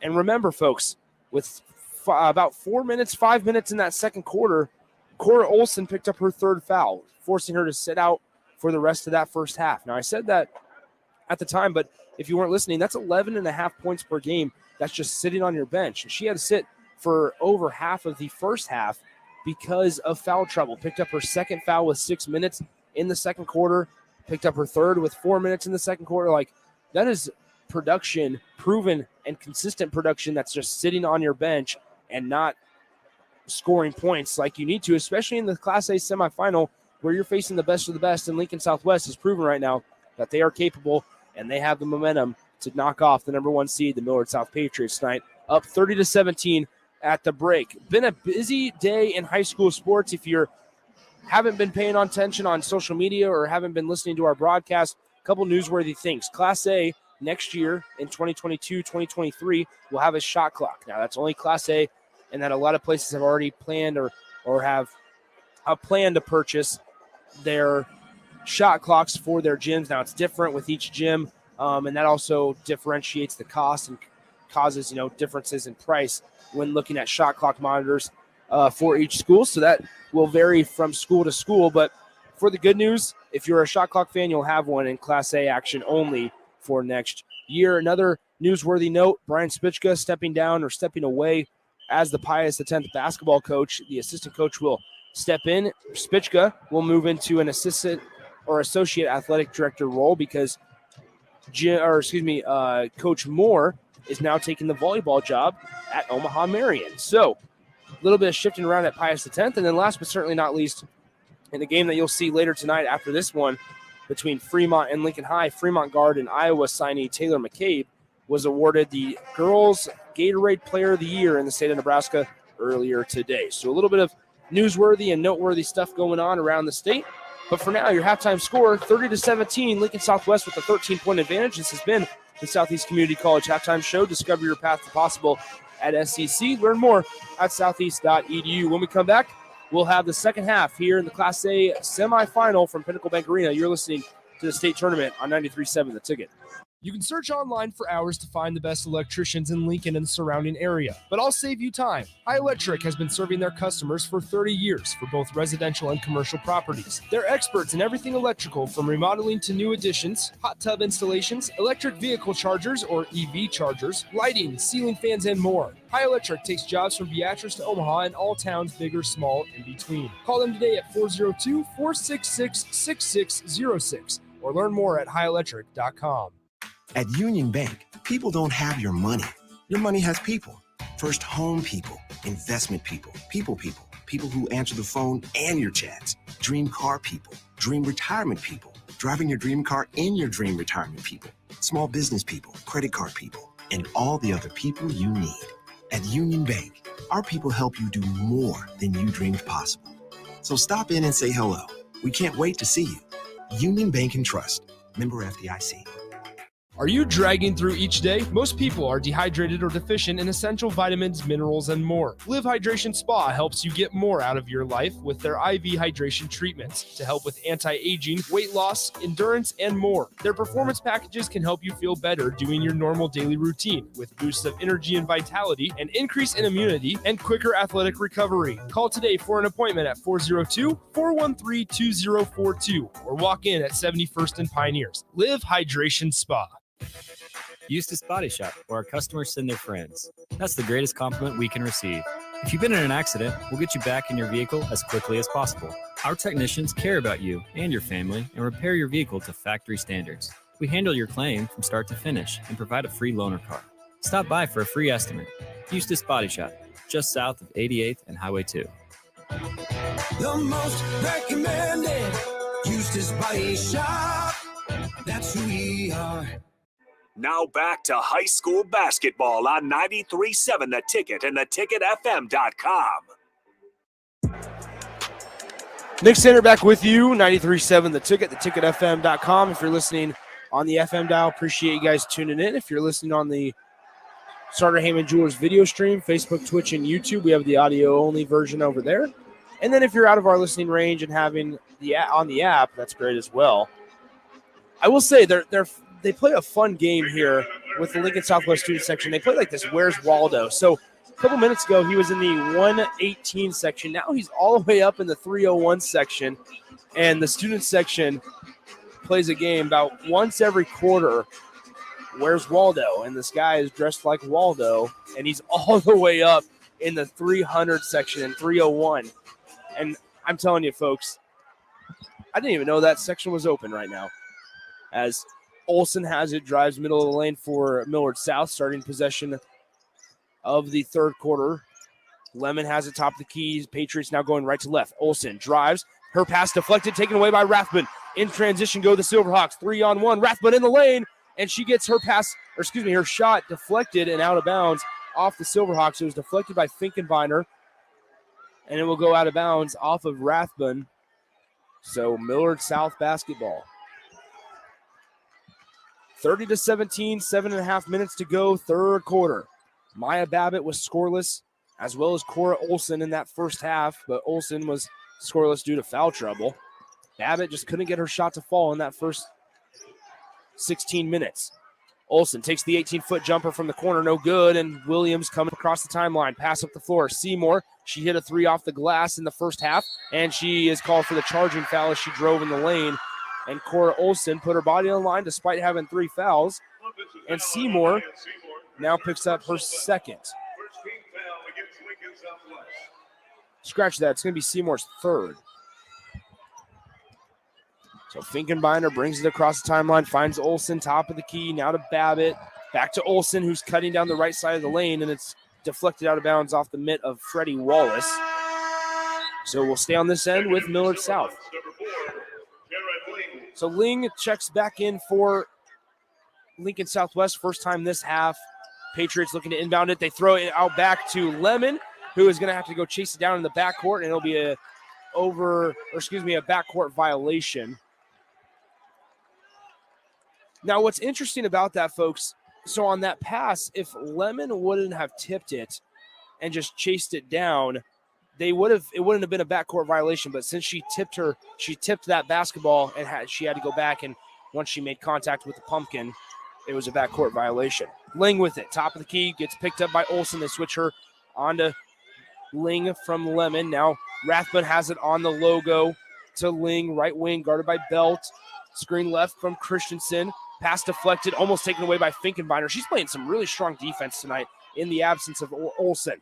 And remember, folks, with about 5 minutes in that second quarter, Cora Olson picked up her 3rd foul, forcing her to sit out for the rest of that first half. Now, I said that at the time, but if you weren't listening, that's 11.5 points per game that's just sitting on your bench. She had to sit for over half of the first half because of foul trouble. Picked up her 2nd foul with 6 minutes in the second quarter. Picked up her 3rd with 4 minutes in the second quarter. Like, that is production, proven and consistent production that's just sitting on your bench and not scoring points like you need to, especially in the Class A semifinal where you're facing the best of the best. And Lincoln Southwest has proven right now that they are capable and they have the momentum to knock off the number 1 seed, the Millard South Patriots tonight, up 30-17 at the break. Been a busy day in high school sports. If you haven't been paying attention on social media or haven't been listening to our broadcast, a couple newsworthy things. Class A next year in 2022-2023 will have a shot clock. Now, that's only Class A, and that a lot of places have already planned or have a plan to purchase their shot clocks for their gyms. Now, it's different with each gym, and that also differentiates the cost and causes, differences in price when looking at shot clock monitors for each school. So that will vary from school to school. But for the good news, if you're a shot clock fan, you'll have one in Class A action only for next year. Another newsworthy note, Brian Spichka stepping away as the Pius X basketball coach. The assistant coach will step in. Spichka will move into an assistant or associate athletic director role because Coach Moore is now taking the volleyball job at Omaha Marion. So a little bit of shifting around at Pius X. And then last but certainly not least, in the game that you'll see later tonight after this one between Fremont and Lincoln High, Fremont guard and Iowa signee Taylor McCabe was awarded the Girls Gatorade Player of the Year in the state of Nebraska earlier today. So a little bit of newsworthy and noteworthy stuff going on around the state. But for now, your halftime score, 30-17, Lincoln Southwest with a 13-point advantage. This has been the Southeast Community College Halftime Show. Discover your path to possible at SCC. Learn more at southeast.edu. When we come back, we'll have the second half here in the Class A semifinal from Pinnacle Bank Arena. You're listening to the state tournament on 93.7 The Ticket. You can search online for hours to find the best electricians in Lincoln and the surrounding area, but I'll save you time. High Electric has been serving their customers for 30 years for both residential and commercial properties. They're experts in everything electrical, from remodeling to new additions, hot tub installations, electric vehicle chargers or EV chargers, lighting, ceiling fans, and more. High Electric takes jobs from Beatrice to Omaha and all towns, big or small, in between. Call them today at 402-466-6606 or learn more at highelectric.com. At Union Bank, people don't have your money. Your money has people. First home people, investment people, people who answer the phone and your chats, dream car people, dream retirement people, driving your dream car in your dream retirement people, small business people, credit card people, and all the other people you need. At Union Bank, our people help you do more than you dreamed possible. So stop in and say hello. We can't wait to see you. Union Bank and Trust. Member FDIC. Are you dragging through each day? Most people are dehydrated or deficient in essential vitamins, minerals, and more. Live Hydration Spa helps you get more out of your life with their IV hydration treatments to help with anti-aging, weight loss, endurance, and more. Their performance packages can help you feel better doing your normal daily routine with boosts of energy and vitality, an increase in immunity, and quicker athletic recovery. Call today for an appointment at 402-413-2042 or walk in at 71st and Pioneers. Live Hydration Spa. Eustace Body Shop, where our customers send their friends. That's the greatest compliment we can receive. If you've been in an accident, we'll get you back in your vehicle as quickly as possible. Our technicians care about you and your family and repair your vehicle to factory standards. We handle your claim from start to finish and provide a free loaner car. Stop by for a free estimate. Eustace Body Shop, just south of 88th and Highway 2. The most recommended Eustace Body Shop. That's who we are. Now back to high school basketball on 93.7 The Ticket and theticketfm.com. Nick Sander back with you, 93.7 The Ticket, theticketfm.com. If you're listening on the FM dial, appreciate you guys tuning in. If you're listening on the Starter Heyman Jewelers video stream, Facebook, Twitch, and YouTube, we have the audio-only version over there. And then if you're out of our listening range and having on the app, that's great as well. I will say they play a fun game here with the Lincoln Southwest student section. They play like this, Where's Waldo? So a couple minutes ago, he was in the 118 section. Now he's all the way up in the 301 section. And the student section plays a game about once every quarter. Where's Waldo? And this guy is dressed like Waldo, and he's all the way up in the 300 section and 301. And I'm telling you, folks, I didn't even know that section was open right now. As Olsen has it, drives middle of the lane for Millard South, starting possession of the third quarter. Lemon has it top of the keys. Patriots now going right to left. Olsen drives. Her pass deflected, taken away by Rathbun. In transition go the Silverhawks. 3-on-1. Rathbun in the lane. and she gets her her shot deflected and out of bounds off the Silverhawks. It was deflected by Finkenbeiner, and it will go out of bounds off of Rathbun. So Millard South basketball. 30-17, 7.5 minutes to go, third quarter. Maya Babbitt was scoreless, as well as Cora Olson in that first half, but Olson was scoreless due to foul trouble. Babbitt just couldn't get her shot to fall in that first 16 minutes. Olson takes the 18-foot jumper from the corner, no good, and Williams coming across the timeline, pass up the floor. Seymour, she hit a three off the glass in the first half, and she is called for the charging foul as she drove in the lane. And Cora Olson put her body on the line despite having 3 fouls. And Seymour now picks up her second. Scratch that. It's going to be Seymour's third. So Finkenbeiner brings it across the timeline, finds Olson, top of the key, now to Babbitt. Back to Olson, who's cutting down the right side of the lane, and it's deflected out of bounds off the mitt of Freddie Wallace. So we'll stay on this end with Millard South. So Ling checks back in for Lincoln Southwest, first time this half. Patriots looking to inbound it. They throw it out back to Lemon, who is going to have to go chase it down in the backcourt, and it'll be a backcourt violation. Now, what's interesting about that, folks, so on that pass, if Lemon wouldn't have tipped it and just chased it down, it wouldn't have been a backcourt violation. But since she tipped that basketball and she had to go back, and once she made contact with the pumpkin, it was a backcourt violation. Ling with it, top of the key, gets picked up by Olson. They switch her onto Ling from Lemon. Now Rathbun has it on the logo to Ling, right wing, guarded by Belt. Screen left from Christensen. Pass deflected, almost taken away by Finkenbeiner. She's playing some really strong defense tonight in the absence of Olson.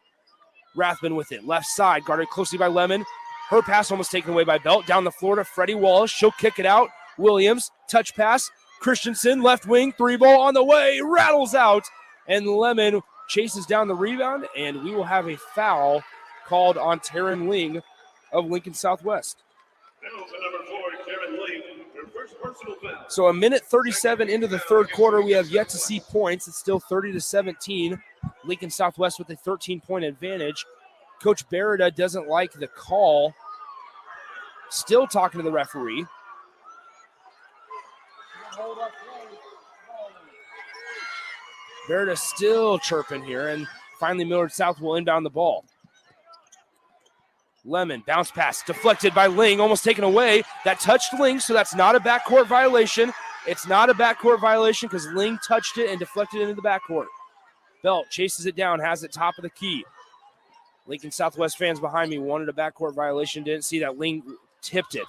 Rathbun with it, left side, guarded closely by Lemon. Her pass almost taken away by Belt. Down the floor to Freddie Wallace. She'll kick it out. Williams, touch pass. Christensen, left wing, 3-ball on the way, rattles out. And Lemon chases down the rebound, and we will have a foul called on Taryn Ling of Lincoln Southwest. So a minute 37 into the third quarter, we have yet to see points. It's still 30-17. Lincoln Southwest with a 13-point advantage. Coach Berida doesn't like the call. Still talking to the referee. Berida still chirping here, and finally Millard South will inbound the ball. Lemon, bounce pass, deflected by Ling, almost taken away. That touched Ling, so that's not a backcourt violation. It's not a backcourt violation because Ling touched it and deflected into the backcourt. Belt chases it down, has it top of the key. Lincoln Southwest fans behind me wanted a backcourt violation, didn't see that. Ling tipped it.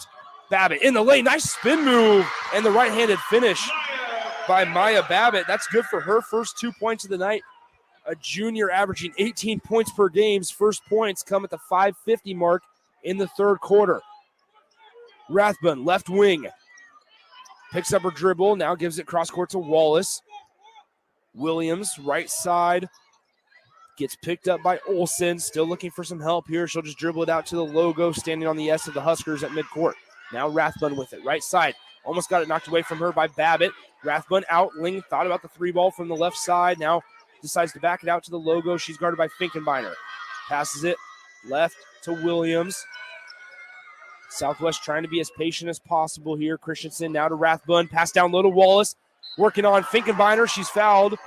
Babbitt in the lane, nice spin move, and the right-handed finish by Maya Babbitt. That's good for her first 2 points of the night. A junior averaging 18 points per game. First points come at the 5:50 mark in the third quarter. Rathbun, left wing. Picks up her dribble, now gives it cross court to Wallace. Williams, right side. Gets picked up by Olson. Still looking for some help here. She'll just dribble it out to the logo, standing on the S of the Huskers at midcourt. Now Rathbun with it, right side. Almost got it knocked away from her by Babbitt. Rathbun out. Ling thought about the 3-ball from the left side. Now decides to back it out to the logo. She's guarded by Finkenbeiner. Passes it left to Williams. Southwest trying to be as patient as possible here. Christensen now to Rathbun. Pass down low to Wallace. Working on Finkenbeiner. She's fouled.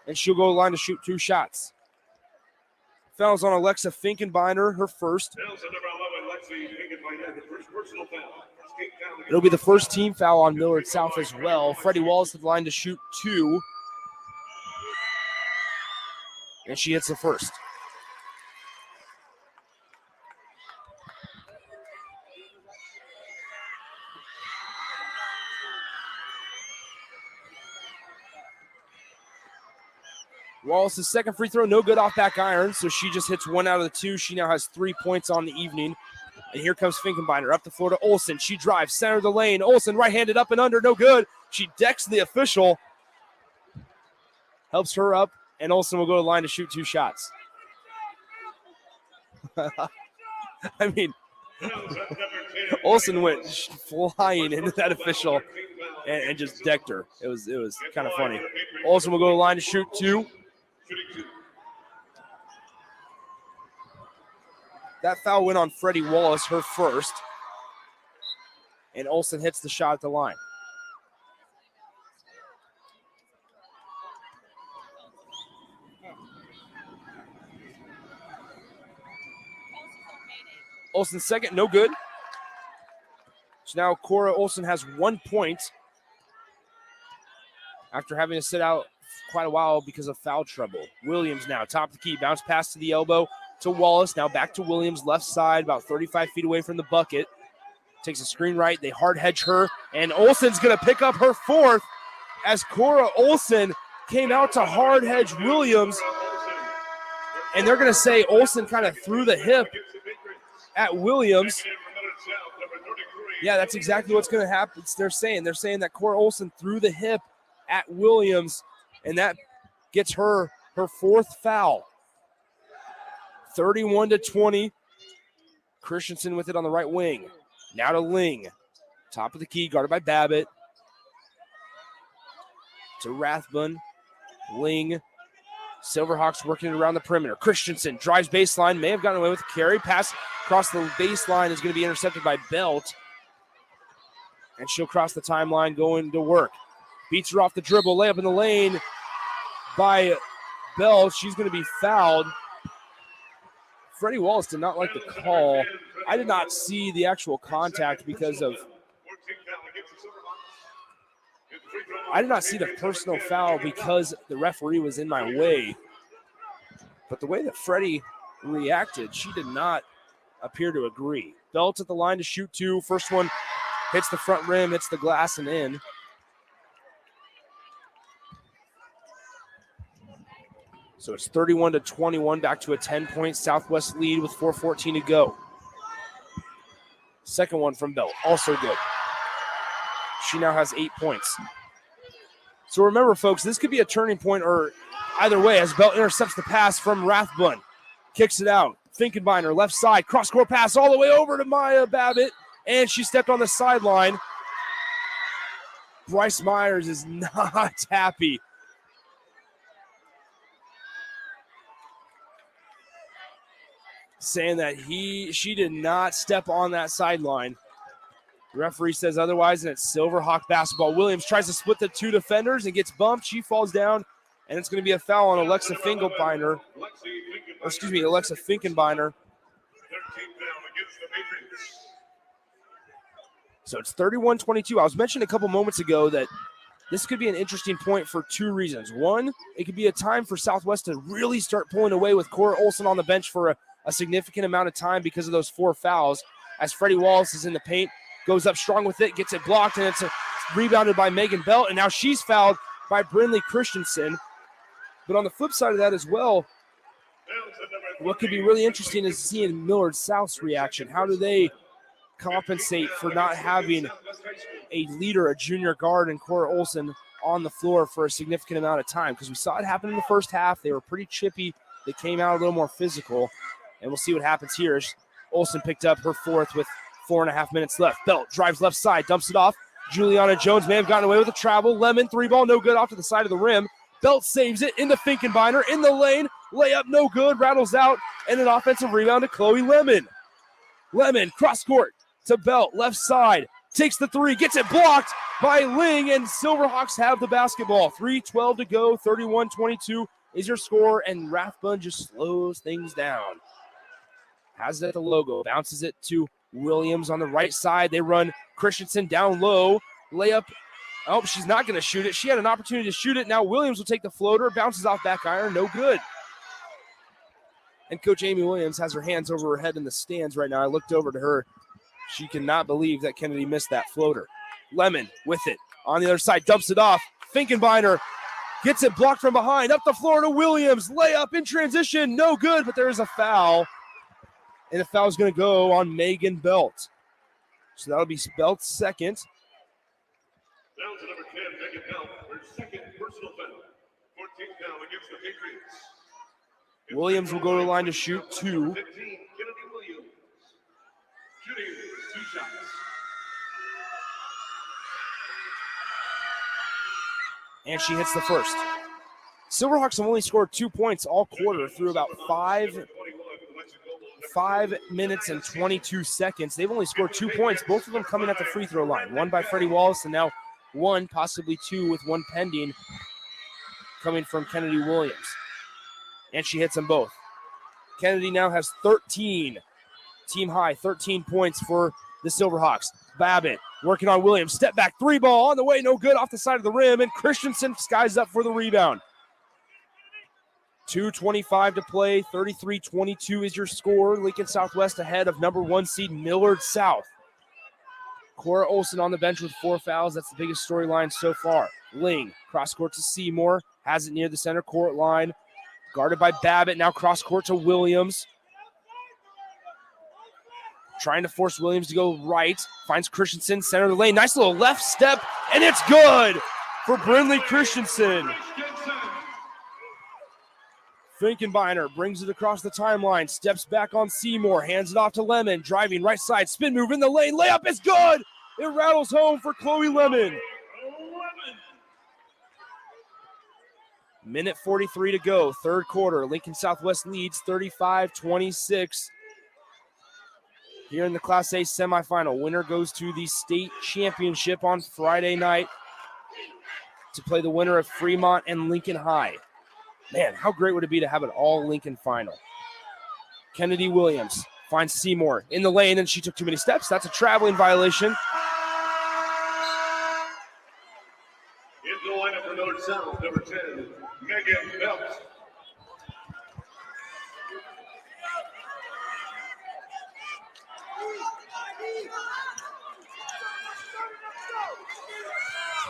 And she'll go to the line to shoot 2 shots. Fouls on Alexa Finkenbeiner, her first. It'll be the first team foul on Millard South as well. Freddie Wallace at the line to shoot 2. And she hits the first. Wallace's second free throw, no good off back iron, so she just hits 1 out of the 2. She now has 3 points on the evening. And here comes Finkenbeiner up the floor to Olson. She drives, center of the lane. Olson right-handed up and under, no good. She decks the official. Helps her up, and Olson will go to the line to shoot 2 shots. I mean, Olson went flying into that official. and just decked her. It was kind of funny. Olsen will go to the line to shoot 2. That foul went on Freddie Wallace, her first. And Olsen hits the shot at the line. Olsen's second, no good. So now Cora Olsen has 1 point after having to sit out quite a while because of foul trouble. Williams now, top of the key, bounce pass to the elbow to Wallace. Now back to Williams, left side, about 35 feet away from the bucket. Takes a screen right, they hard hedge her, and Olsen's gonna pick up her 4th as Cora Olsen came out to hard hedge Williams. And they're gonna say Olsen kind of threw the hip at Williams. Yeah, that's exactly what's going to happen. They're saying that Cora Olsen threw the hip at Williams, and that gets her 4th foul. 31-20. Christensen with it on the right wing. Now to Ling. Top of the key, guarded by Babbitt. To Rathbun. Ling. Silverhawks working it around the perimeter. Christensen drives baseline, may have gotten away with a carry. Pass across the baseline is going to be intercepted by Belt. And she'll cross the timeline going to work. Beats her off the dribble, layup in the lane by Belt. She's going to be fouled. Freddie Wallace did not like the call. I did not see the actual contact because of... I did not see the personal foul because the referee was in my way. But the way that Freddie reacted, she did not appear to agree. Belt at the line to shoot 2. First one hits the front rim, hits the glass and in. So it's 31-21, back to a 10-point Southwest lead with 4:14 to go. Second one from Belt, also good. She now has 8 points. So remember, folks, this could be a turning point or either way as Belt intercepts the pass from Rathbun. Kicks it out. Finkenbeiner, left side, cross-court pass all the way over to Maya Babbitt, and she stepped on the sideline. Bryce Myers is not happy. Saying that she did not step on that sideline. The referee says otherwise, and it's Silverhawk basketball. Williams tries to split the 2 defenders and gets bumped. She falls down, and it's going to be a foul on Alexa Finkenbeiner. So it's 31-22. I was mentioning a couple moments ago that this could be an interesting point for 2 reasons. One, it could be a time for Southwest to really start pulling away with Cora Olsen on the bench for a significant amount of time because of those 4 fouls. As Freddie Wallace is in the paint, goes up strong with it, gets it blocked, and it's rebounded by Megan Belt, and now she's fouled by Brynlee Christensen. But on the flip side of that as well, what could be really interesting is seeing Millard South's reaction. How do they compensate for not having a leader, a junior guard, and Cora Olsen on the floor for a significant amount of time? Because we saw it happen in the first half. They were pretty chippy. They came out a little more physical, and we'll see what happens here. Olsen picked up her 4th with 4.5 minutes left. Belt drives left side, dumps it off. Juliana Jones may have gotten away with a travel. Lemon, 3-ball, no good off to the side of the rim. Belt saves it into Finkenbeiner, in the lane. Layup, no good, rattles out, and an offensive rebound to Chloe Lemon. Lemon, cross court to Belt, left side, takes the 3, gets it blocked by Ling, and Silverhawks have the basketball. 3:12 to go, 31-22 is your score, and Rathbun just slows things down. Has it at the logo, bounces it to Williams on the right side. They run Christensen down low. Layup. Oh, she's not going to shoot it. She had an opportunity to shoot it. Now Williams will take the floater. Bounces off back iron. No good. And Coach Amy Williams has her hands over her head in the stands right now. I looked over to her. She cannot believe that Kennedy missed that floater. Lemon with it. On the other side, dumps it off. Finkenbeiner gets it blocked from behind. Up the floor to Williams. Layup in transition. No good, but there is a foul. And the foul is going to go on Megan Belt. So that'll be Belt's second. Down to number 10, Megan Belt, her second personal foul. 14th foul against the Patriots. Williams will go to the line to shoot 2. 15, Kennedy Williams. Shooting 2 shots. And she hits the first. Silverhawks have only scored 2 points all quarter through about 5 minutes and 22 seconds. They've only scored 2 points, both of them coming at the free throw line. One by Freddie Wallace, and now one, possibly two, with one pending, coming from Kennedy Williams. And she hits them both. Kennedy now has 13, team high, 13 points for the Silverhawks. Babbitt working on Williams. Step back, three ball on the way, no good, off the side of the rim, and Christensen skies up for the rebound. 2:25 to play, 33-22 is your score. Lincoln Southwest ahead of number 1 seed Millard South. Cora Olsen on the bench with 4 fouls. That's the biggest storyline so far. Ling, cross court to Seymour, has it near the center court line. Guarded by Babbitt, now cross court to Williams. Trying to force Williams to go right. Finds Christensen, center of the lane. Nice little left step, and it's good for Brindley Christensen. Finkenbeiner brings it across the timeline, steps back on Seymour, hands it off to Lemon, driving right side, spin move in the lane, layup is good! It rattles home for Chloe Lemon. Minute 43 to go, third quarter. Lincoln Southwest leads 35-26. Here in the Class A semifinal, winner goes to the state championship on Friday night to play the winner of Fremont and Lincoln High. Man, how great would it be to have an all-Lincoln final? Kennedy Williams finds Seymour in the lane, and she took too many steps. That's a traveling violation. Into the lineup for Millard South, number 10, Megan Phelps.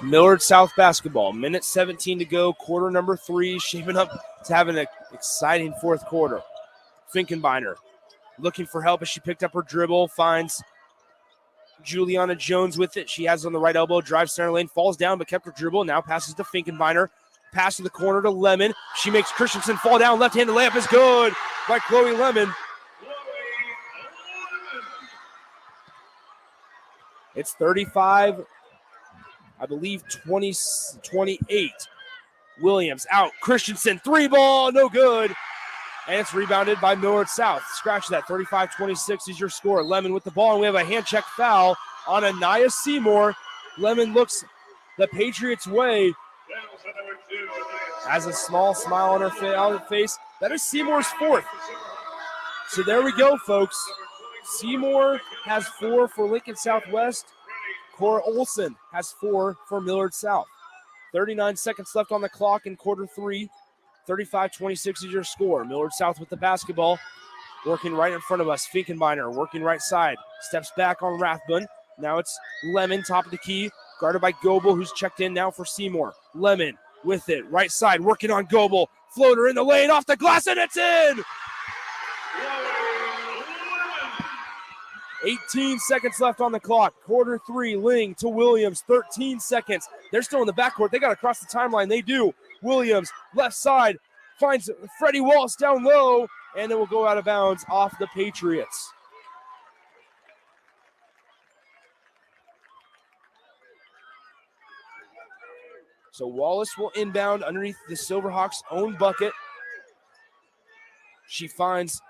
Millard South basketball, minute 17 to go, quarter number 3, shaping up to have an exciting fourth quarter. Finkenbeiner looking for help as she picked up her dribble, finds Juliana Jones with it. She has it on the right elbow, drives center lane, falls down but kept her dribble, now passes to Finkenbeiner. Pass to the corner to Lemon. She makes Christensen fall down, left-handed layup is good by Chloe Lemon. It's 35, I believe 28. Williams out. Christensen, three ball, no good. And it's rebounded by Millard South. Scratch that. 35-26 is your score. Lemon with the ball, and we have a hand check foul on Anaya Seymour. Lemon looks the Patriots' way. Has a small smile on her face. That is Seymour's fourth. So there we go, folks. Seymour has 4 for Lincoln Southwest. Cora Olsen has 4 for Millard South. 39 seconds left on the clock in quarter 3. 35-26 is your score. Millard South with the basketball. Working right in front of us. Finkenbeiner working right side. Steps back on Rathbun. Now it's Lemon, top of the key. Guarded by Goebel, who's checked in now for Seymour. Lemon with it. Right side, working on Goebel. Floater in the lane, off the glass, and it's in! 18 seconds left on the clock. Quarter 3, Ling to Williams, 13 seconds. They're still in the backcourt. They got to cross the timeline. They do. Williams, left side, finds Freddie Wallace down low, and it will go out of bounds off the Patriots. So Wallace will inbound underneath the Silverhawks' own bucket. She finds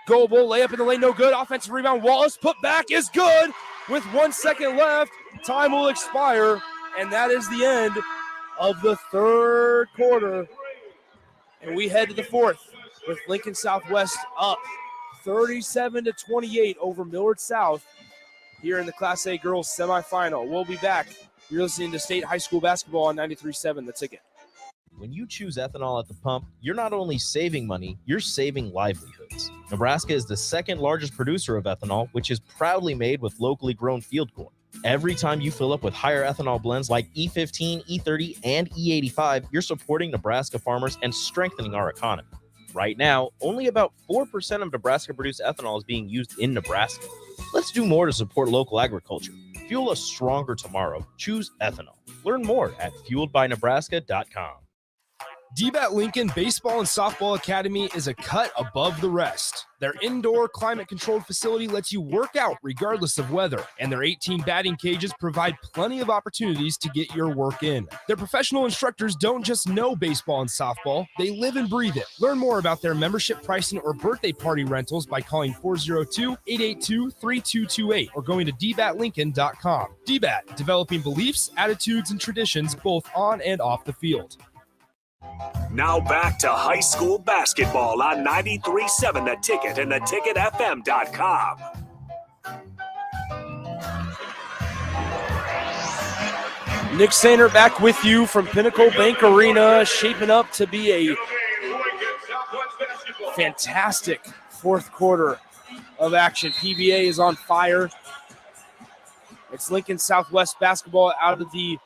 Goebel, layup in the lane, no good. Offensive rebound, Wallace, put back is good. With 1 second left, time will expire, and that is the end of the third quarter. And we head to the fourth with Lincoln Southwest up 37-28 over Millard South here in the Class A girls semifinal. We'll be back. You're listening to State High School Basketball on 93.7 The Ticket. When you choose ethanol at the pump, you're not only saving money, you're saving livelihoods. Nebraska is the second largest producer of ethanol, which is proudly made with locally grown field corn. Every time you fill up with higher ethanol blends like E15, E30, and E85, you're supporting Nebraska farmers and strengthening our economy. Right now, only about 4% of Nebraska-produced ethanol is being used in Nebraska. Let's do more to support local agriculture. Fuel a stronger tomorrow. Choose ethanol. Learn more at fueledbynebraska.com. DBAT Lincoln Baseball and Softball Academy is a cut above the rest. Their indoor climate-controlled facility lets you work out regardless of weather, and their 18 batting cages provide plenty of opportunities to get your work in. Their professional instructors don't just know baseball and softball, they live and breathe it. Learn more about their membership pricing or birthday party rentals by calling 402-882-3228 or going to dbatlincoln.com. DBAT, developing beliefs, attitudes, and traditions both on and off the field. Now back to high school basketball on 93.7 The Ticket and theticketfm.com. Nick Sainer back with you from Pinnacle Bank Arena, shaping up to be a fantastic fourth quarter of action. PBA is on fire. It's Lincoln Southwest basketball out of the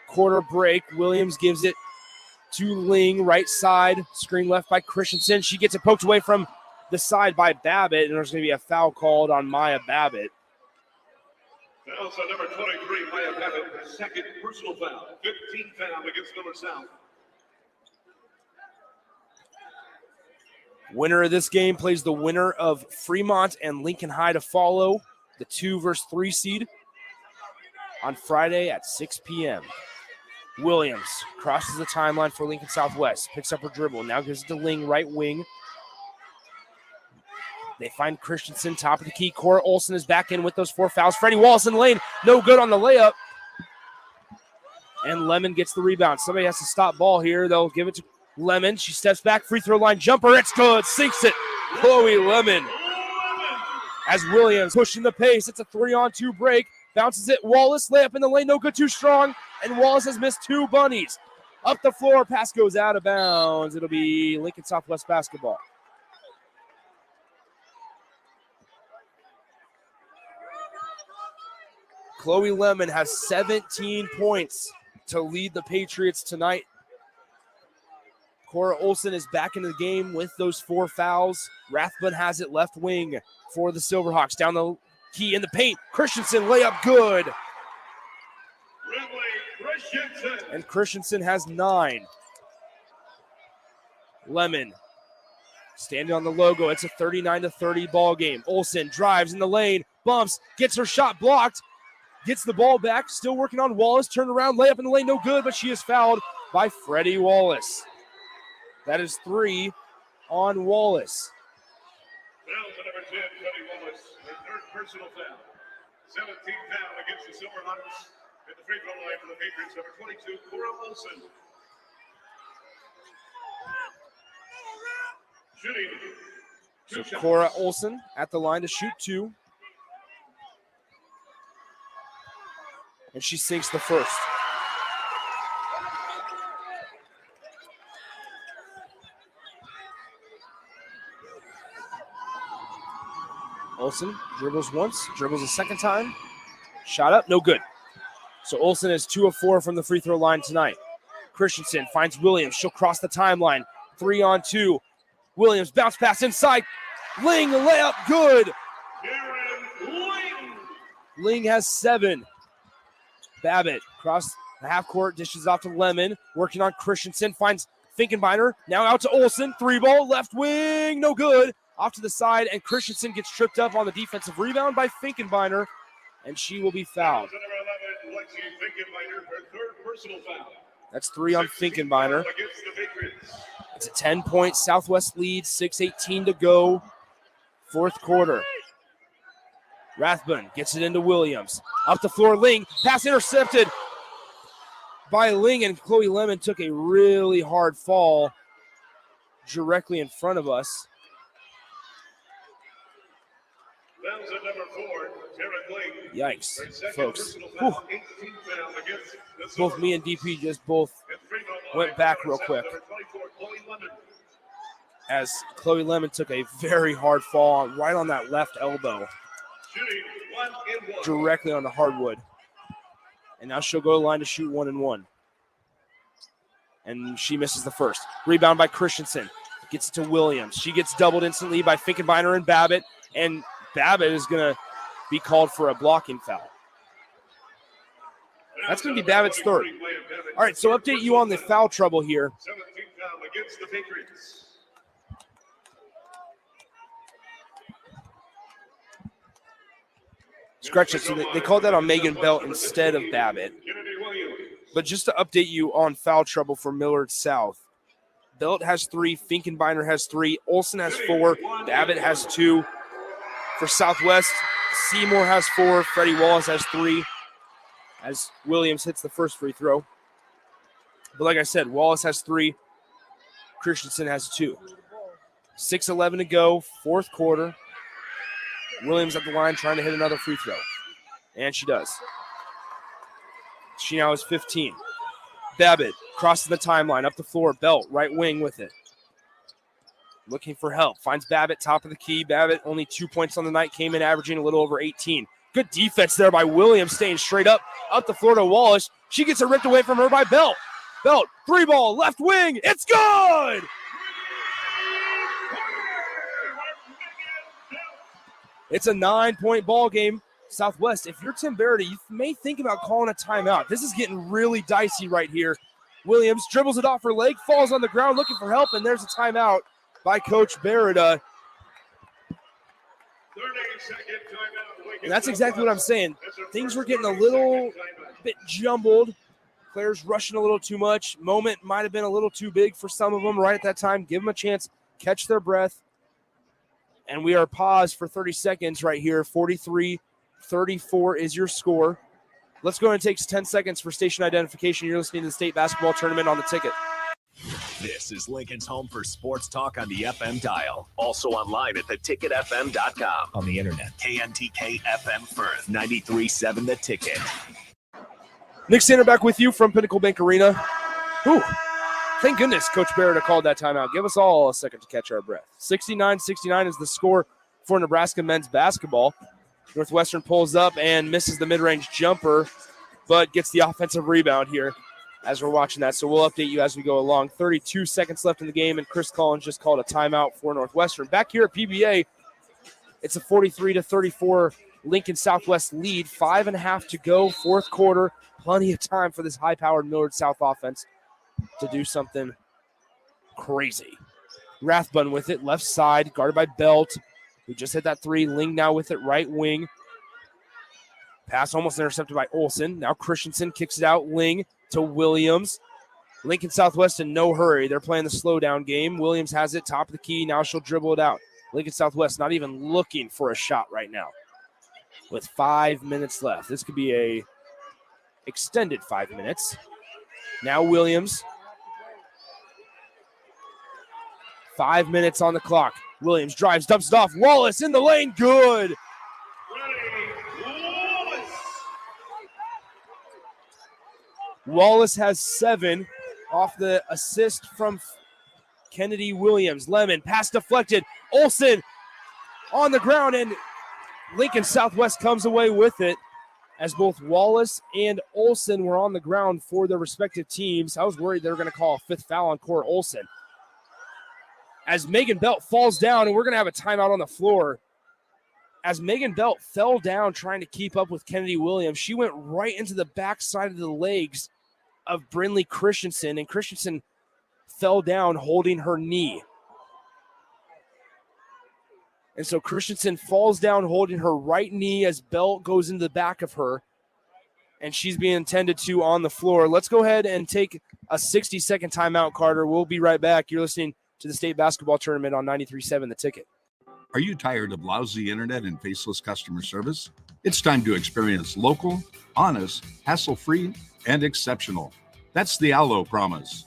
quarter break. Williams gives it to Ling, right side, screen left by Christensen. She gets it poked away from the side by Babbitt, and there's going to be a foul called on Maya Babbitt. Fouls on number 23, Maya Babbitt, her second personal foul. 15th foul against Millard South. Winner of this game plays the winner of Fremont and Lincoln High to follow, the 2 versus 3 seed, on Friday at 6 p.m. Williams crosses the timeline for Lincoln Southwest, picks up her dribble, now gives it to Ling, right wing. They find Christensen, top of the key. Cora Olson is back in with those 4 fouls. Freddie Wallace in the lane, no good on the layup. And Lemon gets the rebound. Somebody has to stop ball here. They'll give it to Lemon. She steps back, free throw line jumper. It's good, sinks it. Chloe Lemon. As Williams pushing the pace, it's a 3-on-2 break. Bounces it, Wallace, layup in the lane, no good, too strong. And Wallace has missed 2 bunnies. Up the floor, pass goes out of bounds. It'll be Lincoln Southwest basketball. Chloe Lemon has 17 points to lead the Patriots tonight. Cora Olson is back into the game with those 4 fouls. Rathbun has it left wing for the Silverhawks. Down the key in the paint. Christensen, layup good. And Christensen has 9. Lemon standing on the logo. It's a 39-30 ball game. Olson drives in the lane, bumps, gets her shot blocked, gets the ball back, still working on Wallace, turned around, layup in the lane, no good, but she is fouled by Freddie Wallace. That is 3 on Wallace. Foul to number 10, Freddie Wallace, her 3rd personal foul. 17th foul against the Silverhawks. At the free throw line for the Patriots, number 22, Cora Olson. Shooting. So Cora Olson at the line to shoot 2. And she sinks the first. Olson dribbles once, dribbles a second time. Shot up, no good. So Olson is 2 of 4 from the free throw line tonight. Christensen finds Williams. She'll cross the timeline. 3-on-2. Williams bounce pass inside. Ling, layup, good. Ling has 7. Babbitt across the half court, dishes off to Lemon. Working on Christensen, finds Finkenbeiner. Now out to Olson. 3-ball, left wing, no good. Off to the side, and Christensen gets tripped up on the defensive rebound by Finkenbeiner, and she will be fouled. That's 3 on Finkenbeiner. It's a 10-point Southwest lead, 6:18 to go, 4th quarter. Rathbun gets it into Williams. Up the floor, Ling. Pass intercepted by Ling, and Chloe Lemon took a really hard fall directly in front of us. Yikes, folks. Whew. Both me and DP just went back real quick as Chloe Lemon took a very hard fall right on that left elbow, directly on the hardwood. And now she'll go to the line to shoot 1-1. And she misses the first. Rebound by Christensen. Gets it to Williams. She gets doubled instantly by Finkenbeiner and Babbitt. And Babbitt is going to be called for a blocking foul. That's going to be Babbitt's third. All right, so update you on the foul trouble here. 17th foul against the Patriots. Scratch it. So they called that on Megan Belt instead of Babbitt. But just to update you on foul trouble for Millard South, Belt has 3, Finkenbeiner has 3, Olsen has 4, Babbitt has 2. For Southwest, Seymour has 4, Freddie Wallace has 3, as Williams hits the first free throw. But like I said, Wallace has 3, Christensen has 2. 6:11 to go, fourth quarter. Williams at the line trying to hit another free throw. And she does. She now has 15. Babbitt crosses the timeline, up the floor. Belt, right wing with it. Looking for help. Finds Babbitt, top of the key. Babbitt, only 2 points on the night, came in averaging a little over 18. Good defense there by Williams, staying straight up the floor to Wallace. She gets it ripped away from her by Belt. Belt, 3-ball, left wing. It's good! It's a 9-point ball game. Southwest, if you're Tim Barrett, you may think about calling a timeout. This is getting really dicey right here. Williams dribbles it off her leg, falls on the ground looking for help, and there's a timeout by Coach Barrett. And that's exactly what I'm saying. Things were getting a little bit jumbled. Players rushing a little too much. Moment might have been a little too big for some of them right at that time. Give them a chance, catch their breath. And we are paused for 30 seconds right here. 43-34 is your score. Let's go and take 10 seconds for station identification. You're listening to the state basketball tournament on the ticket. This is Lincoln's home for sports talk on the FM dial. Also online at theticketfm.com. On the internet. KNTK FM Firth, 93.7 The Ticket. Nick Sander back with you from Pinnacle Bank Arena. Whew. Thank goodness Coach Barrett called that timeout. Give us all a second to catch our breath. 69-69 is the score for Nebraska men's basketball. Northwestern pulls up and misses the mid-range jumper, but gets the offensive rebound here as we're watching that. So we'll update you as we go along. 32 seconds left in the game, and Chris Collins just called a timeout for Northwestern. Back here at PBA, it's a 43-34 Lincoln Southwest lead. 5.5 to go, fourth quarter. Plenty of time for this high-powered Millard South offense to do something crazy. Rathbun with it, left side, guarded by Belt, who just hit that 3. Ling now with it, right wing. Pass almost intercepted by Olsen. Now Christensen kicks it out. Ling to Williams. Lincoln Southwest in no hurry. They're playing the slow-down game. Williams has it, top of the key. Now she'll dribble it out. Lincoln Southwest not even looking for a shot right now. With 5 minutes left. This could be a extended 5 minutes. Now Williams. 5 minutes on the clock. Williams drives, dumps it off. Wallace in the lane. Good. Wallace has 7 off the assist from Kennedy Williams. Lemon, pass deflected. Olsen on the ground, and Lincoln Southwest comes away with it as both Wallace and Olsen were on the ground for their respective teams. I was worried they were going to call a 5th foul on Cora Olsen. As Megan Belt falls down, and we're going to have a timeout on the floor. As Megan Belt fell down trying to keep up with Kennedy Williams, she went right into the backside of the legs of Brinley Christensen, and Christensen fell down holding her knee. And so Christensen falls down holding her right knee as Belt goes into the back of her, and she's being attended to on the floor. Let's go ahead and take a 60-second timeout, Carter. We'll be right back. You're listening to the state basketball tournament on 93.7 The Ticket. Are you tired of lousy internet and faceless customer service? It's time to experience local, honest, hassle-free, and exceptional. That's the Allo promise.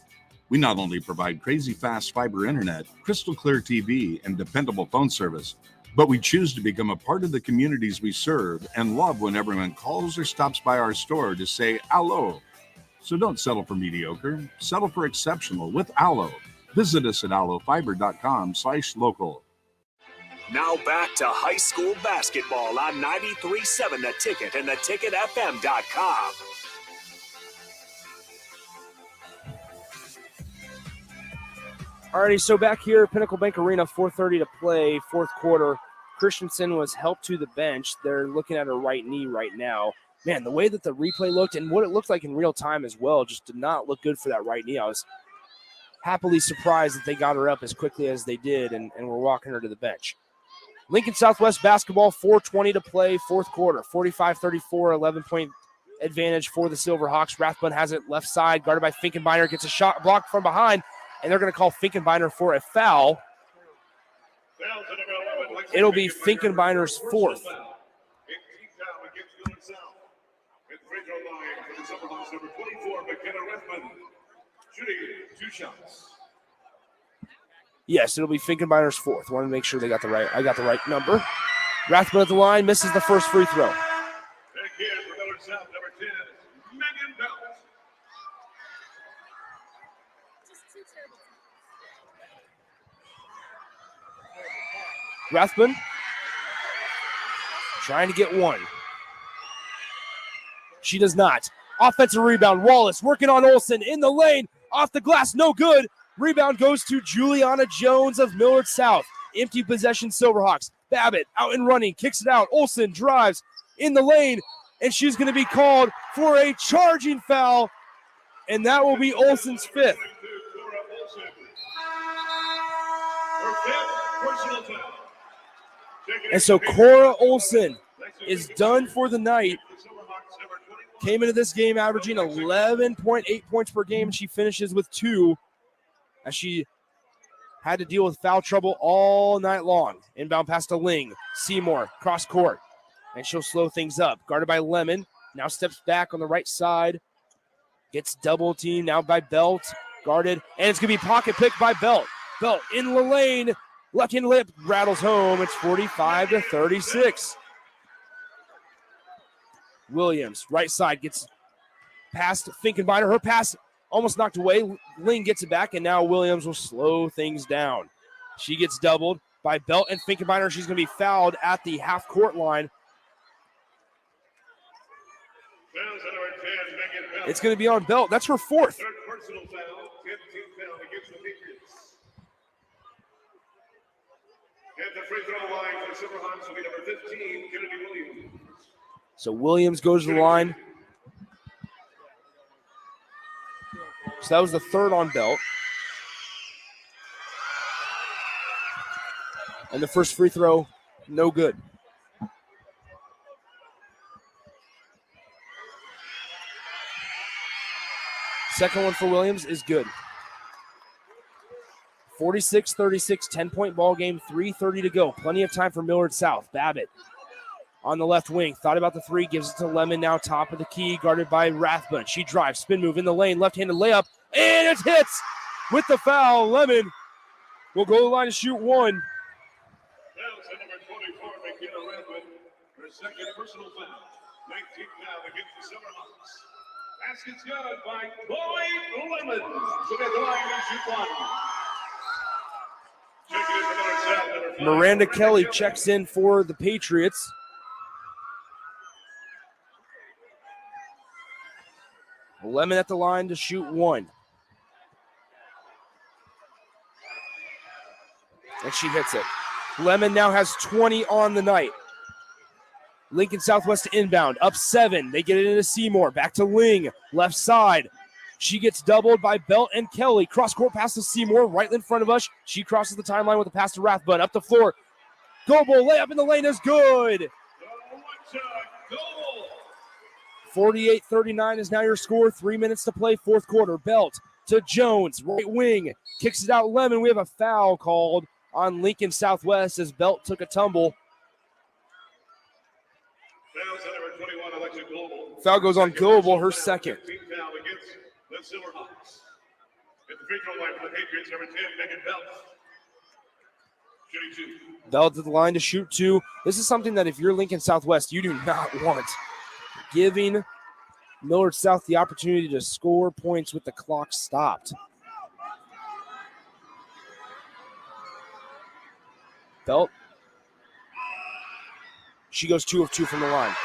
We not only provide crazy fast fiber internet, crystal clear TV, and dependable phone service, but we choose to become a part of the communities we serve and love when everyone calls or stops by our store to say Allo. So don't settle for mediocre, settle for exceptional with Allo. Visit us at allofiber.com/local. Now back to high school basketball on 93.7 The Ticket and theticketfm.com. Alrighty, so back here at Pinnacle Bank Arena, 4:30 to play, fourth quarter. Christensen was helped to the bench. They're looking at her right knee right now. man, the way that the replay looked and what it looked like in real time as well just did not look good for that right knee. I was happily surprised that they got her up as quickly as they did and were walking her to the bench. Lincoln Southwest basketball, 4:20 to play, fourth quarter, 45-34, 11-point advantage for the Silverhawks. Rathbun has it left side, guarded by Finkenbeiner, gets a shot blocked from behind, and they're going to call Finkenbeiner for a foul. It'll be Finkenbeiner's fourth. Yes, it'll be Finkenbeiner's fourth. Want to make sure I got the right number. Rathbun at the line, misses the first free throw. Rathbun trying to get one. She does not. Offensive rebound. Wallace working on Olsen in the lane. Off the glass, no good. Rebound goes to Juliana Jones of Millard South. Empty possession, Silverhawks. Babbitt out and running, kicks it out. Olsen drives in the lane, and she's going to be called for a charging foul, and that will be Olsen's fifth. And so Cora Olsen is done for the night. Came into this game averaging 11.8 points per game, and she finishes with 2 as she had to deal with foul trouble all night long. Inbound pass to Ling. Seymour, cross court, and she'll slow things up. Guarded by Lemon, now steps back on the right side. Gets double teamed now by Belt. Guarded, and it's going to be pocket picked by Belt. Belt in the lane. Left-hand lip rattles home. It's 45-36. Williams, right side, gets past Finkenbeiner. Her pass almost knocked away. Ling gets it back, and now Williams will slow things down. She gets doubled by Belt and Finkenbeiner. She's going to be fouled at the half-court line. It's going to be on Belt. That's her fourth. Third personal foul, 10th foul against the Patriots. At the free throw line for the Silverhawks will be number 15, Kennedy Williams. So Williams goes to the line. So that was the third on Belt. And the first free throw, no good. Second one for Williams is good. 46-36, 10-point ball game, 3:30 to go. Plenty of time for Millard South. Babbitt on the left wing, thought about the three, gives it to Lemon, now top of the key, guarded by Rathbun. She drives, spin move in the lane, left-handed layup, and it hits with the foul. Lemon will go to the line to shoot one. Fouls at number 24, McKenna Rathbun. Her second personal foul. 19th foul against the Silverhawks. Basket's good by Chloe Lemon. She'll be at the line to shoot one. Checking in for Millard South, number 5. Miranda Kelly checks in for the Patriots. Lemon at the line to shoot one. And she hits it. Lemon now has 20 on the night. Lincoln Southwest inbound, up 7. They get it into Seymour. Back to Ling, left side. She gets doubled by Belt and Kelly. Cross-court pass to Seymour, right in front of us. She crosses the timeline with a pass to Rathbun. Up the floor. Goebel, layup in the lane is good. 48-39 is now your score. 3 minutes to play, fourth quarter. Belt to Jones, right wing. Kicks it out, Lemon. We have a foul called on Lincoln Southwest as Belt took a tumble. Foul goes on Goebel, her second. Foul against the Silverhawks. At the free throw line for the Patriots, number 10, Megan Belt. Shooting 2. Belt at the line to shoot 2. This is something that if you're Lincoln Southwest, you do not want. Giving Millard South the opportunity to score points with the clock stopped. Belt. She goes 2 of 2 from the line.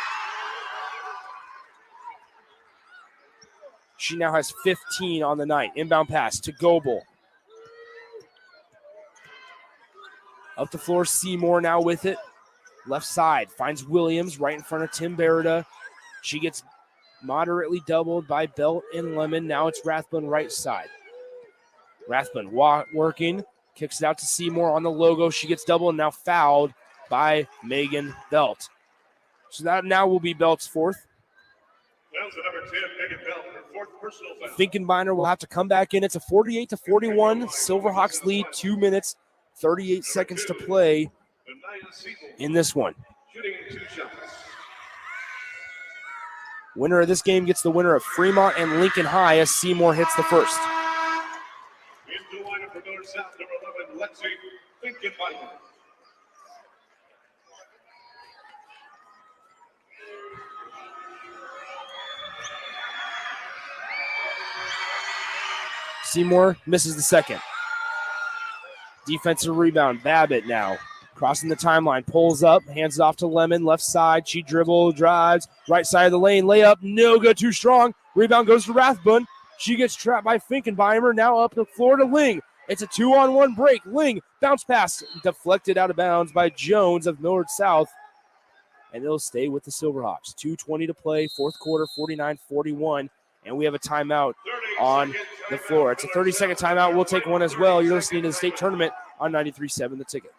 She now has 15 on the night. Inbound pass to Goebel. Up the floor, Seymour now with it. Left side, finds Williams right in front of Tim Berida. She gets moderately doubled by Belt and Lemon. Now it's Rathbun right side. Rathbun working, kicks it out to Seymour on the logo. She gets doubled and now fouled by Megan Belt. So that now will be Belt's fourth. Fouls at number 10, Megan Belt, her fourth personal foul. Finkenbeiner will have to come back in. It's a 48-41 Silverhawks lead. 2 minutes, 38 seconds to play in this one. Shooting 2 shots. Winner of this game gets the winner of Fremont and Lincoln High as Seymour hits the first. Into the lineup for Millard South, number 11, Lexi Finkenbeiner. Seymour misses the second. Defensive rebound. Babbitt now crossing the timeline, pulls up, hands it off to Lemon, left side. She dribbles, drives, right side of the lane, layup, no good, too strong. Rebound goes to Rathbun. She gets trapped by Finkenbeiner, now up the floor to Ling. It's a 2-on-1 break. Ling, bounce pass, deflected out of bounds by Jones of Millard South. And it'll stay with the Silverhawks. 2:20 to play, fourth quarter, 49-41. And we have a timeout on the floor. It's a 30-second timeout. We'll take one as well. You're listening to the state tournament on 93.7 The Ticket.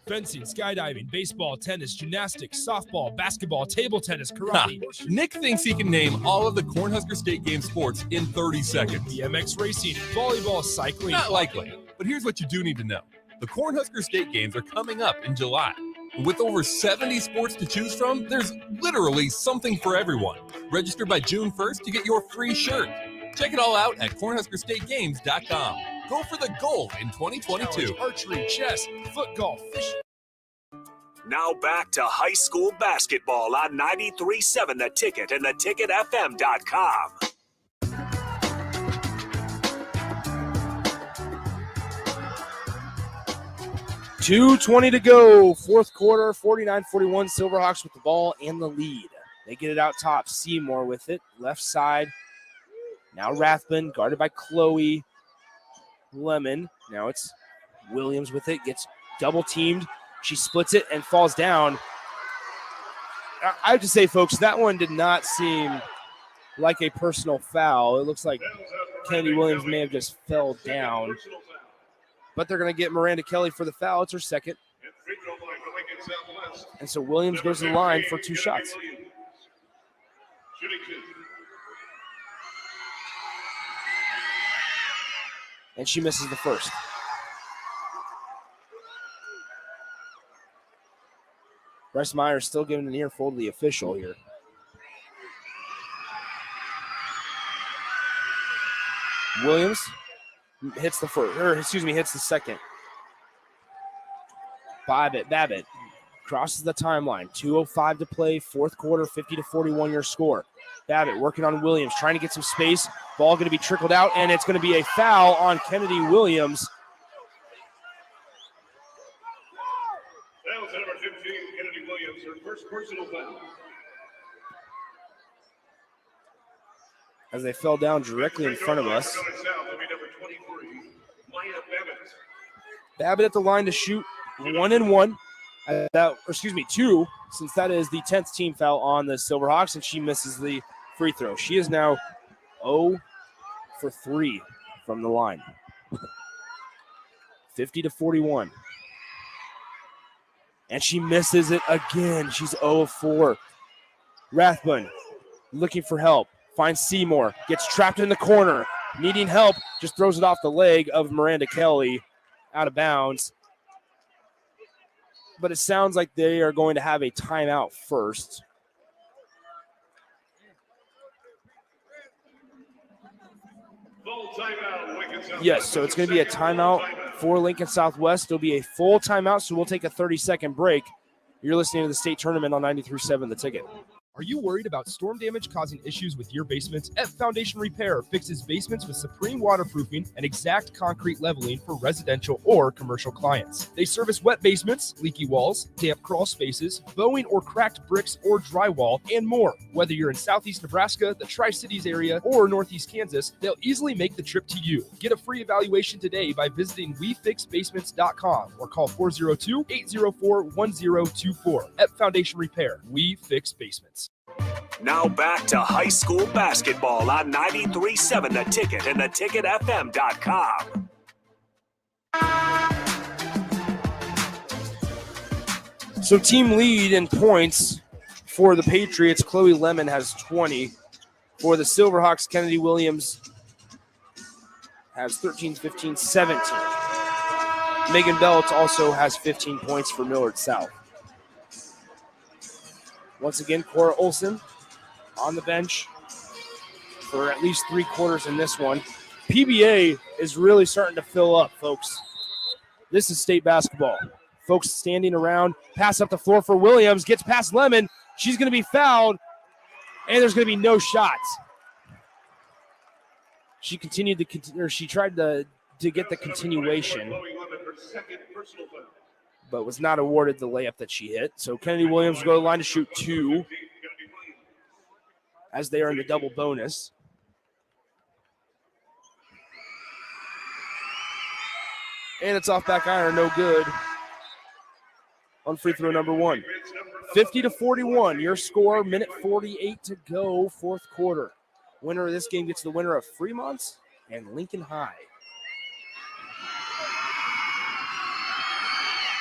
Fencing, skydiving, baseball, tennis, gymnastics, softball, basketball, table tennis, karate. Nick thinks he can name all of the Cornhusker State Game sports in 30 seconds. BMX racing, volleyball, cycling. Not likely, but here's what you do need to know. The Cornhusker State Games are coming up in July. With over 70 sports to choose from, there's literally something for everyone. Register by June 1st to get your free shirt. Check it all out at CornhuskerStateGames.com. Go for the gold in 2022. Archery, chess, foot golf, fishing. Now back to high school basketball on 93.7 The Ticket and theticketfm.com. .220 to go, fourth quarter, 49-41, Silverhawks with the ball and the lead. They get it out top, Seymour with it, left side. Now Rathbun, guarded by Chloe Lemon. Now it's Williams with it, gets double teamed. She splits it and falls down. I have to say, folks, that one did not seem like a personal foul. It looks like Kennedy Williams may have just fell down. But they're going to get Miranda Kelly for the foul. It's her second. And so Williams goes to the line for 2 shots. And she misses the first. Bryce Meyer still giving an earful to the official here. Williams hits the first, hits the second. Babbitt crosses the timeline. 2:05 to play, fourth quarter, 50-41 your score. Babbitt working on Williams, trying to get some space. Ball going to be trickled out, and it's going to be a foul on Kennedy Williams. Fouls at number 15, Kennedy Williams, her first personal foul. As they fell down directly in front of us. Babbitt at the line to shoot 1 and 1. Two, since that is the 10th team foul on the Silverhawks, and she misses the free throw. She is now 0 for 3 from the line. 50-41. And she misses it again. She's 0 of 4. Rathbun looking for help. Finds Seymour. Gets trapped in the corner. Needing help. Just throws it off the leg of Miranda Kelly. Out of bounds. But it sounds like they are going to have a timeout first. Yes, so it's going to be a timeout for Lincoln Southwest. It'll be a full timeout, so we'll take a 30-second break. You're listening to the state tournament on 93.7 The Ticket. Are you worried about storm damage causing issues with your basement? At Foundation Repair fixes basements with supreme waterproofing and exact concrete leveling for residential or commercial clients. They service wet basements, leaky walls, damp crawl spaces, bowing or cracked bricks or drywall, and more. Whether you're in southeast Nebraska, the Tri-Cities area, or northeast Kansas, they'll easily make the trip to you. Get a free evaluation today by visiting WeFixBasements.com or call 402-804-1024. At Foundation Repair, we fix basements. Now back to high school basketball on 93.7 The Ticket and theticketfm.com. So team lead in points for the Patriots. Chloe Lemon has 20. For the Silverhawks, Kennedy Williams has 13, 15, 17. Megan Belt also has 15 points for Millard South. Once again, Cora Olson on the bench for at least 3 quarters in this one. PBA is really starting to fill up, folks. This is state basketball. Folks standing around, pass up the floor for Williams, gets past Lemon. She's going to be fouled, and there's going to be no shots. She continued she tried to get the continuation, but was not awarded the layup that she hit. So Kennedy Williams will go to the line to shoot 2 as they are in the double bonus. And it's off back iron, no good. On free throw number 1. 50-41, your score, minute 48 to go, fourth quarter. Winner of this game gets the winner of Fremont and Lincoln High.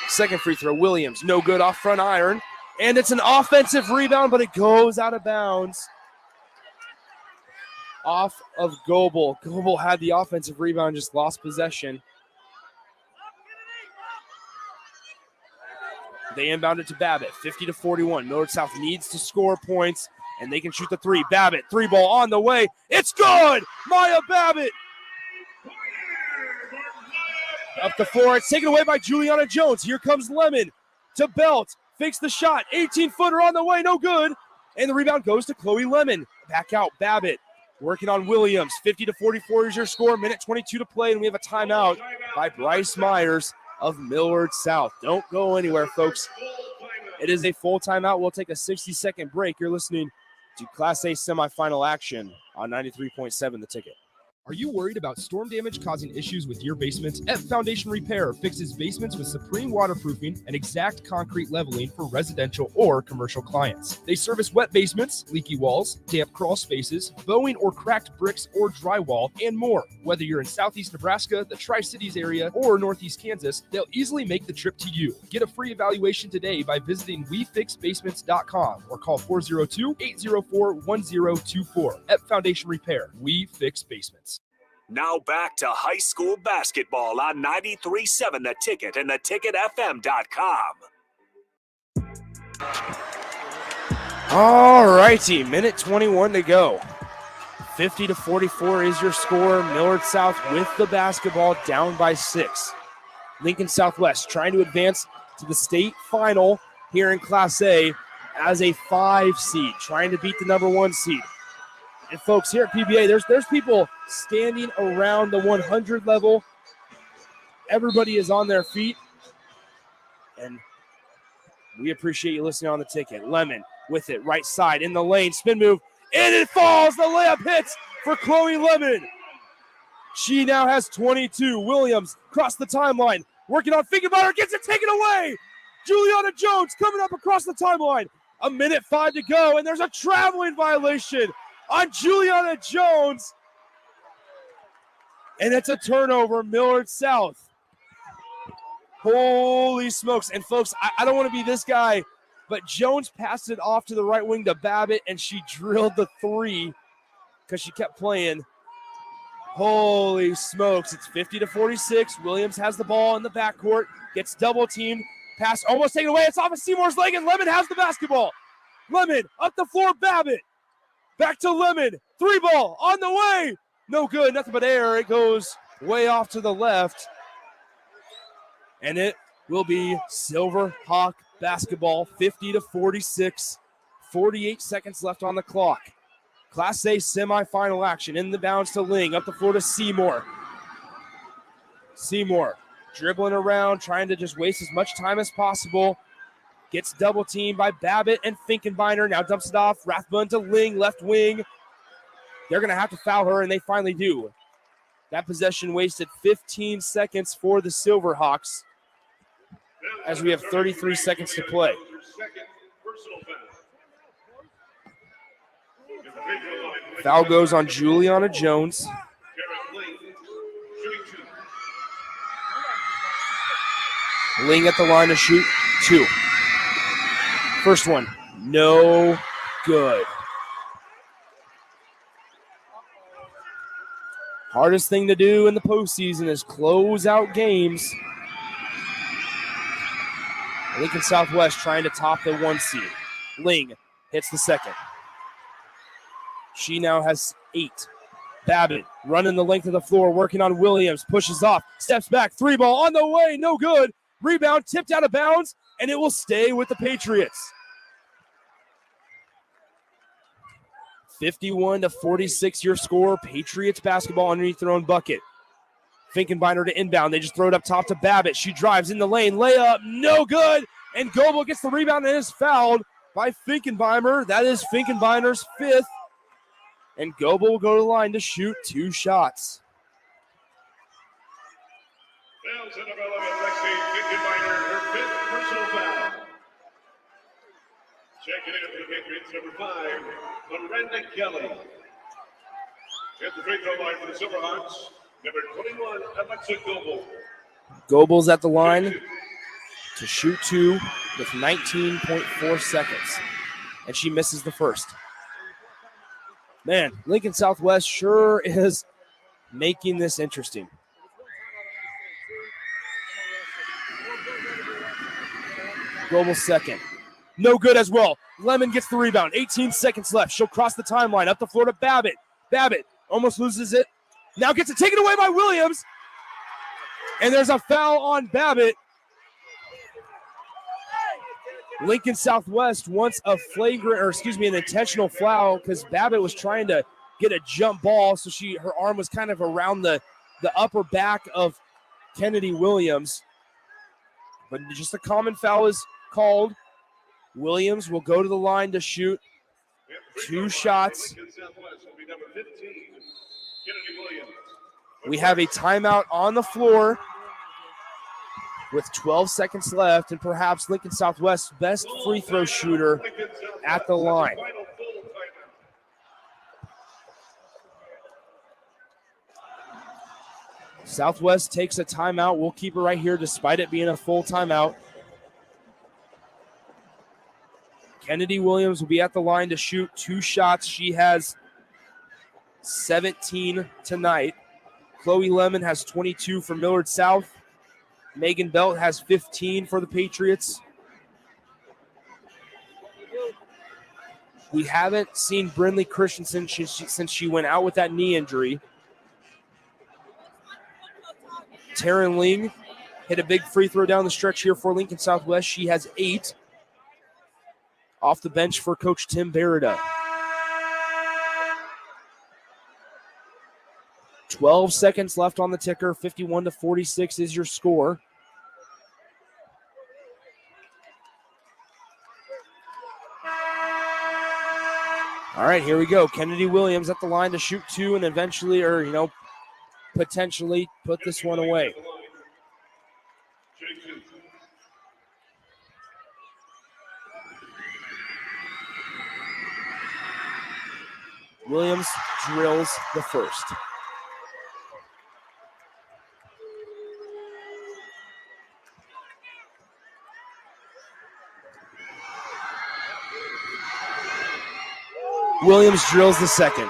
Second free throw, Williams, no good off front iron. And it's an offensive rebound, but it goes out of bounds. Off of Goebel. Goebel had the offensive rebound, just lost possession. They inbound it to Babbitt, 50-41. Millard South needs to score points, and they can shoot the 3. Babbitt, 3 ball on the way. It's good! Maya Babbitt! Up the floor, it's taken away by Juliana Jones. Here comes Lemon to Belt. Fakes the shot, 18-footer on the way, no good. And the rebound goes to Chloe Lemon. Back out, Babbitt. Working on Williams, 50-44 is your score. Minute 22 to play, and we have a timeout by Bryce Myers of Millard South. Don't go anywhere, folks. It is a full timeout. We'll take a 60-second break. You're listening to Class A semifinal action on 93.7 The Ticket. Are you worried about storm damage causing issues with your basement? At Foundation Repair fixes basements with supreme waterproofing and exact concrete leveling for residential or commercial clients. They service wet basements, leaky walls, damp crawl spaces, bowing or cracked bricks or drywall, and more. Whether you're in southeast Nebraska, the Tri-Cities area, or northeast Kansas, they'll easily make the trip to you. Get a free evaluation today by visiting WeFixBasements.com or call 402-804-1024. At Foundation Repair, we fix basements. Now back to high school basketball on 93.7 The Ticket and theticketfm.com. All righty, minute 21 to go. 50-44 is your score. Millard South with the basketball, down by 6. Lincoln Southwest trying to advance to the state final here in Class A as a 5 seed, trying to beat the number 1 seed. And folks, here at PBA, there's people standing around the 100 level. Everybody is on their feet. And we appreciate you listening on The Ticket. Lemon with it, right side, in the lane, spin move, and it falls. The layup hits for Chloe Lemon. She now has 22. Williams across the timeline, working on Fingerbutter, gets it taken away. Juliana Jones coming up across the timeline. A minute 5 to go, and there's a traveling violation on Juliana Jones. And it's a turnover, Millard South. Holy smokes. And folks, I don't want to be this guy, but Jones passed it off to the right wing to Babbitt, and she drilled the 3 because she kept playing. Holy smokes. It's 50-46. Williams has the ball in the backcourt, gets double teamed. Pass almost taken away. It's off of Seymour's leg, and Lemon has the basketball. Lemon up the floor, Babbitt. Back to Lemon. 3 ball on the way. No good. Nothing but air. It goes way off to the left. And it will be Silver Hawk basketball, 50-46. 48 seconds left on the clock. Class A semifinal action. In the bounds to Ling. Up the floor to Seymour. Seymour dribbling around, trying to just waste as much time as possible. Gets double teamed by Babbitt and Finkenbeiner. Now dumps it off. Rathbun to Ling, left wing. They're going to have to foul her, and they finally do. That possession wasted 15 seconds for the Silverhawks as we have 33 seconds to play. Foul goes on Juliana Jones. Ling at the line to shoot 2. First one, no good. Hardest thing to do in the postseason is close out games. Lincoln Southwest trying to top the 1 seed. Ling hits the second. She now has 8. Babbitt running the length of the floor, working on Williams, pushes off, steps back, 3 ball on the way, no good. Rebound tipped out of bounds, and it will stay with the Patriots. 51-46 your score. Patriots basketball underneath their own bucket. Finkenbeiner to inbound. They just throw it up top to Babbitt. She drives in the lane. Layup, no good. And Goebel gets the rebound and is fouled by Finkenbeiner. That is Finkenbeiner's 5th. And Goebel will go to the line to shoot 2 shots. Fouls at number 11, Lexi Finkenbeiner, her 5th personal foul. Checking in for the Patriots, number 5, Miranda Kelly. At the free throw line for the Silverhawks, number 21, Alexa Goebel. Goebel's at the line to shoot 2 with 19.4 seconds. And she misses the first. Man, Lincoln Southwest sure is making this interesting. Goebel's second. No good as well. Lemon gets the rebound. 18 seconds left. She'll cross the timeline. Up the floor to Babbitt. Babbitt almost loses it. Now gets it taken away by Williams. And there's a foul on Babbitt. Lincoln Southwest wants a an intentional foul because Babbitt was trying to get a jump ball, so her arm was kind of around the upper back of Kennedy Williams. But just a common foul is called. Williams will go to the line to shoot 2 shots. We have a timeout on the floor with 12 seconds left, and perhaps Lincoln Southwest's best free throw shooter at the line. Southwest takes a timeout. We'll keep it right here despite it being a full timeout. Kennedy Williams will be at the line to shoot 2 shots. She has 17 tonight. Chloe Lemon has 22 for Millard South. Megan Belt has 15 for the Patriots. We haven't seen Brindley Christensen since she went out with that knee injury. Taryn Ling hit a big free throw down the stretch here for Lincoln Southwest. She has 8. Off the bench for Coach Tim Berida. 12 seconds left on the ticker. 51-46 is your score. All right, here we go. Kennedy Williams at the line to shoot 2 and eventually, potentially put this one away. Williams drills the first. Williams drills the second.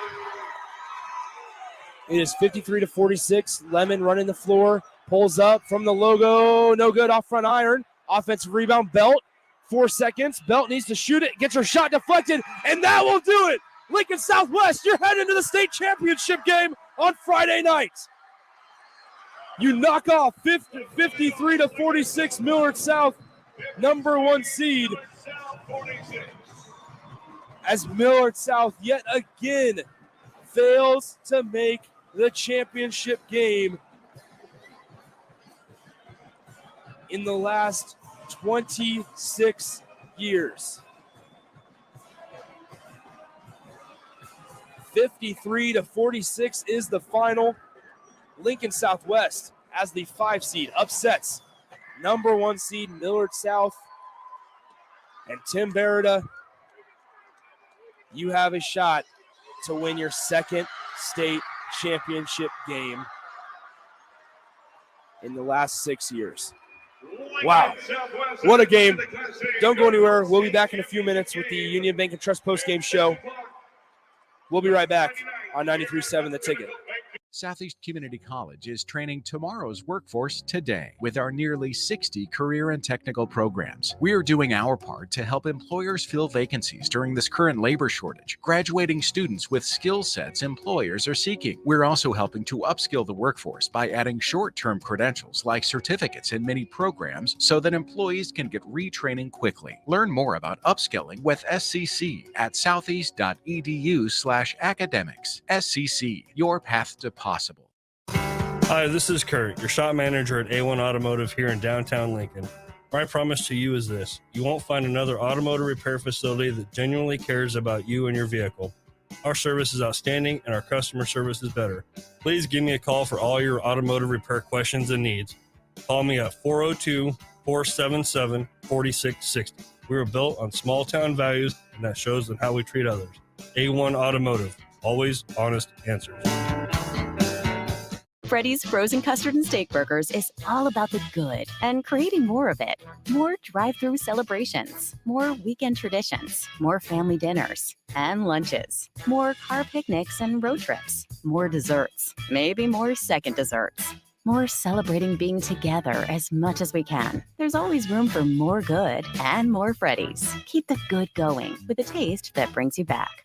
It is 53-46. Lemon running the floor. Pulls up from the logo. No good off front iron. Offensive rebound. Belt. 4 seconds. Belt needs to shoot it. Gets her shot deflected. And that will do it. Lincoln Southwest, you're heading to the state championship game on Friday night. You knock off 53-46 Millard South, number 1 seed. as Millard South yet again fails to make the championship game in the last 26 years. 53-46 is the final. Lincoln Southwest, as the 5 seed, upsets number 1 seed Millard South. And Tim Beretta, you have a shot to win your second state championship game in the last 6 years. Wow, what a game. Don't go anywhere. We'll be back in a few minutes with the Union Bank and Trust postgame show. We'll be right back on 93.7 The Ticket. Southeast Community College is training tomorrow's workforce today with our nearly 60 career and technical programs. We are doing our part to help employers fill vacancies during this current labor shortage, graduating students with skill sets employers are seeking. We're also helping to upskill the workforce by adding short-term credentials like certificates in many programs so that employees can get retraining quickly. Learn more about upskilling with SCC at southeast.edu/academics. SCC, your path to possible. Hi, this is Kurt, your shop manager at A1 Automotive here in downtown Lincoln. My promise to you is this: you won't find another automotive repair facility that genuinely cares about you and your vehicle. Our service is outstanding and our customer service is better. Please give me a call for all your automotive repair questions and needs. Call me at 402-477-4660. We were built on small town values, and that shows in how we treat others. A1 Automotive, always honest answers. Freddy's Frozen Custard and Steak Burgers is all about the good and creating more of it. More drive-through celebrations, more weekend traditions, more family dinners and lunches, more car picnics and road trips, more desserts, maybe more second desserts, more celebrating being together as much as we can. There's always room for more good and more Freddy's. Keep the good going with a taste that brings you back.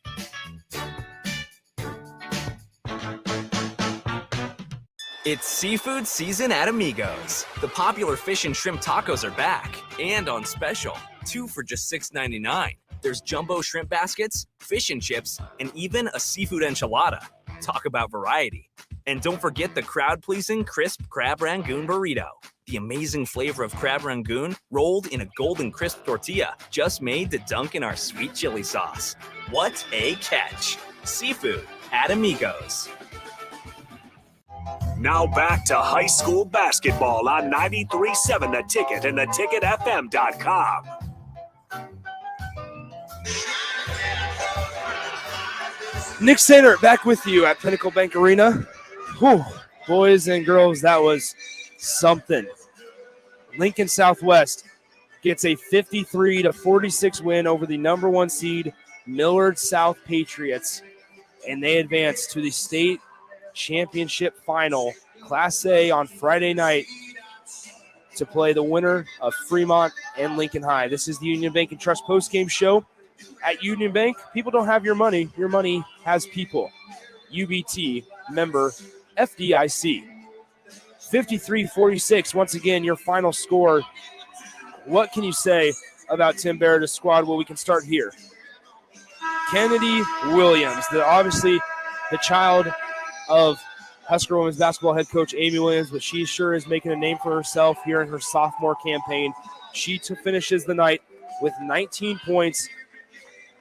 It's seafood season at Amigos. The popular fish and shrimp tacos are back and on special. 2 for just $6.99. There's jumbo shrimp baskets, fish and chips, and even a seafood enchilada. Talk about variety. And don't forget the crowd-pleasing crisp crab rangoon burrito. The amazing flavor of crab rangoon rolled in a golden crisp tortilla just made to dunk in our sweet chili sauce. What a catch. Seafood at Amigos. Now back to high school basketball on 93.7 The Ticket and theticketfm.com. Nick Sainer back with you at Pinnacle Bank Arena. Whew, boys and girls, that was something. Lincoln Southwest gets a 53-46 win over the number 1 seed Millard South Patriots, and they advance to the state championship final, Class A, on Friday night to play the winner of Fremont and Lincoln High. This is the Union Bank and Trust postgame show. At Union Bank, people don't have your money has people. UBT, member FDIC. 53-46, once again, your final score. What can you say about Tim Beretta's squad? Well, we can start here. Kennedy Williams, obviously the child of Husker women's basketball head coach Amy Williams, but she sure is making a name for herself here in her sophomore campaign. She finishes the night with 19 points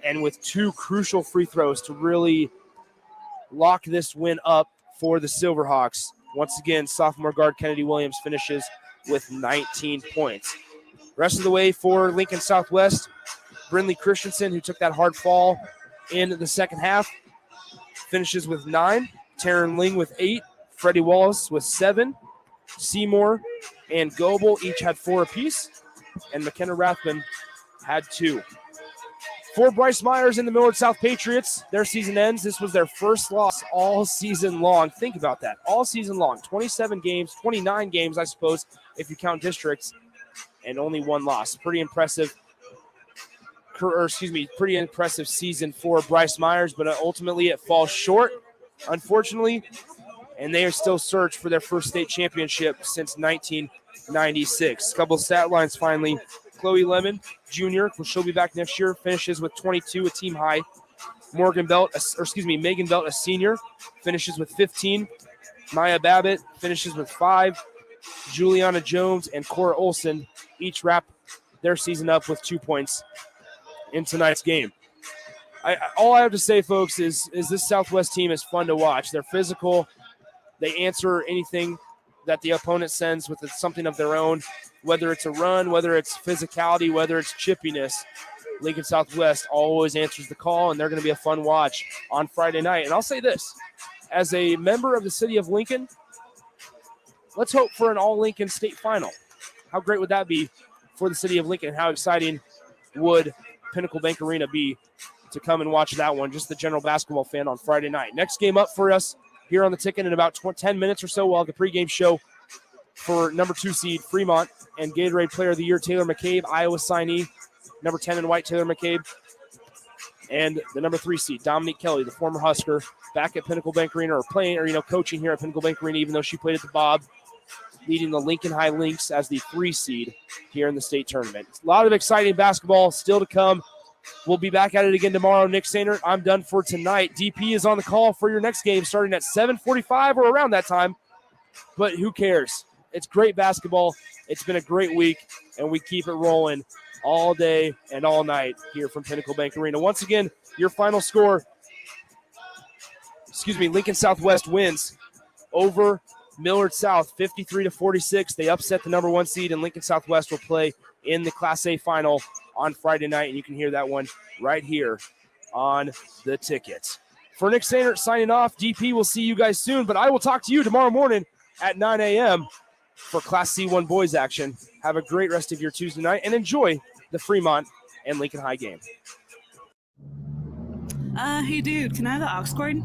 and with 2 crucial free throws to really lock this win up for the Silverhawks. Once again, sophomore guard Kennedy Williams finishes with 19 points. Rest of the way for Lincoln Southwest, Brindley Christensen, who took that hard fall in the second half, finishes with 9. Taryn Ling with 8, Freddie Wallace with 7, Seymour and Goebel each had 4 apiece, and McKenna Rathman had 2. For Bryce Myers and the Millard South Patriots, their season ends. This was their first loss all season long. Think about that, all season long. 27 games, 29 games, I suppose, if you count districts, and only 1 loss. Pretty impressive season for Bryce Myers, but ultimately it falls short, unfortunately, and they are still searched for their first state championship since 1996. A couple of stat lines finally. Chloe Lemon Jr., she'll be back next year, finishes with 22, a team high. Megan Belt, a senior, finishes with 15. Maya Babbitt finishes with 5. Juliana Jones and Cora Olson each wrap their season up with 2 points in tonight's game. All I have to say, folks, is this Southwest team is fun to watch. They're physical. They answer anything that the opponent sends with something of their own, whether it's a run, whether it's physicality, whether it's chippiness. Lincoln Southwest always answers the call, and they're going to be a fun watch on Friday night. And I'll say this, as a member of the city of Lincoln, let's hope for an all-Lincoln state final. How great would that be for the city of Lincoln? How exciting would Pinnacle Bank Arena be to come and watch that one, just the general basketball fan on Friday night. Next game up for us here on the ticket in about 10 minutes or so, we'll have the pregame show for number 2 seed Fremont and Gatorade Player of the Year Taylor McCabe, Iowa signee, number 10 in white Taylor McCabe, and the number 3 seed Dominique Kelly, the former Husker, back at Pinnacle Bank Arena coaching here at Pinnacle Bank Arena, even though she played at the Bob, leading the Lincoln High Lynx as the 3 seed here in the state tournament. A lot of exciting basketball still to come. We'll be back at it again tomorrow. Nick Sainert, I'm done for tonight. DP is on the call for your next game starting at 7:45 or around that time, but who cares? It's great basketball. It's been a great week, and we keep it rolling all day and all night here from Pinnacle Bank Arena. Once again, your final score, Lincoln Southwest wins over Millard South 53-46. They upset the number 1 seed, and Lincoln Southwest will play in the Class A final on Friday night, and you can hear that one right here on the ticket. For Nick Sainert signing off, DP will see you guys soon, but I will talk to you tomorrow morning at 9 a.m. for Class C1 boys action. Have a great rest of your Tuesday night, and enjoy the Fremont and Lincoln High game. Hey dude, can I have the aux cord?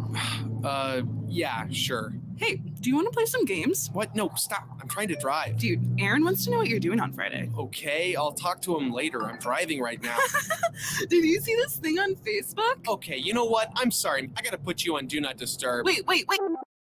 Yeah, sure. Hey, do you want to play some games? What? No, stop. I'm trying to drive. Dude, Aaron wants to know what you're doing on Friday. Okay, I'll talk to him later. I'm driving right now. Did you see this thing on Facebook? Okay, you know what? I'm sorry. I gotta put you on Do Not Disturb. Wait.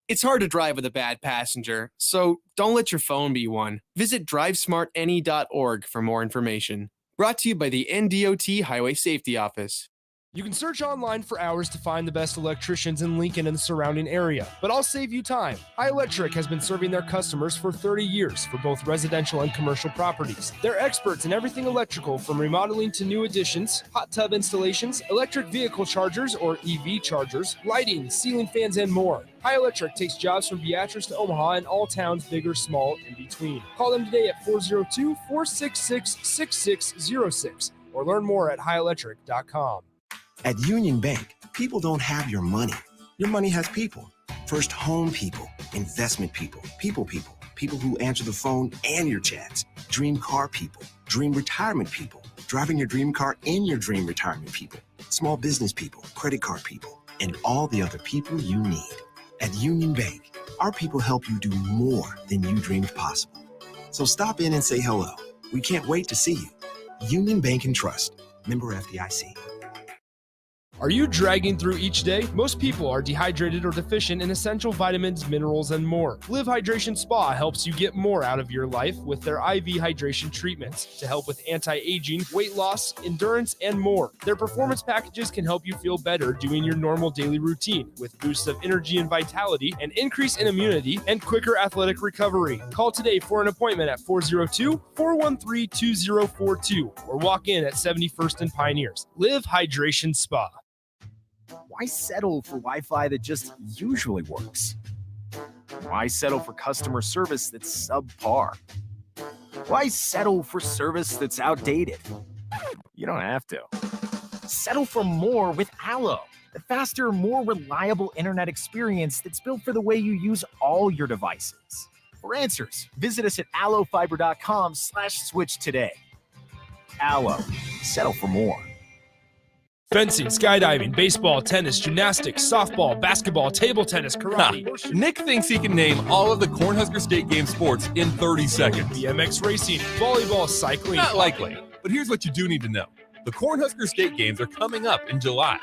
It's hard to drive with a bad passenger, so don't let your phone be one. Visit drivesmartany.org for more information. Brought to you by the NDOT Highway Safety Office. You can search online for hours to find the best electricians in Lincoln and the surrounding area, but I'll save you time. iElectric has been serving their customers for 30 years for both residential and commercial properties. They're experts in everything electrical, from remodeling to new additions, hot tub installations, electric vehicle chargers or EV chargers, lighting, ceiling fans, and more. iElectric takes jobs from Beatrice to Omaha and all towns, big or small, in between. Call them today at 402-466-6606 or learn more at highelectric.com. At Union Bank, people don't have your money. Your money has people. First home people, investment people, people who answer the phone and your chats. Dream car people, dream retirement people, driving your dream car in your dream retirement people. Small business people, credit card people, and all the other people you need. At Union Bank, our people help you do more than you dreamed possible. So stop in and say hello. We can't wait to see you. Union Bank and Trust. Member FDIC. Are you dragging through each day? Most people are dehydrated or deficient in essential vitamins, minerals, and more. Live Hydration Spa helps you get more out of your life with their IV hydration treatments to help with anti-aging, weight loss, endurance, and more. Their performance packages can help you feel better doing your normal daily routine with boosts of energy and vitality, an increase in immunity, and quicker athletic recovery. Call today for an appointment at 402-413-2042 or walk in at 71st and Pioneers. Live Hydration Spa. Why settle for Wi-Fi that just usually works? Why settle for customer service that's subpar? Why settle for service that's outdated? You don't have to. Settle for more with Allo, the faster, more reliable internet experience that's built for the way you use all your devices. For answers, visit us at allofiber.com/switch today. Allo, settle for more. Fencing, skydiving, baseball, tennis, gymnastics, softball, basketball, table tennis, karate. Nick thinks he can name all of the Cornhusker State Game sports in 30 seconds. BMX racing, volleyball, cycling. Not likely, but here's what you do need to know. The Cornhusker State Games are coming up in July.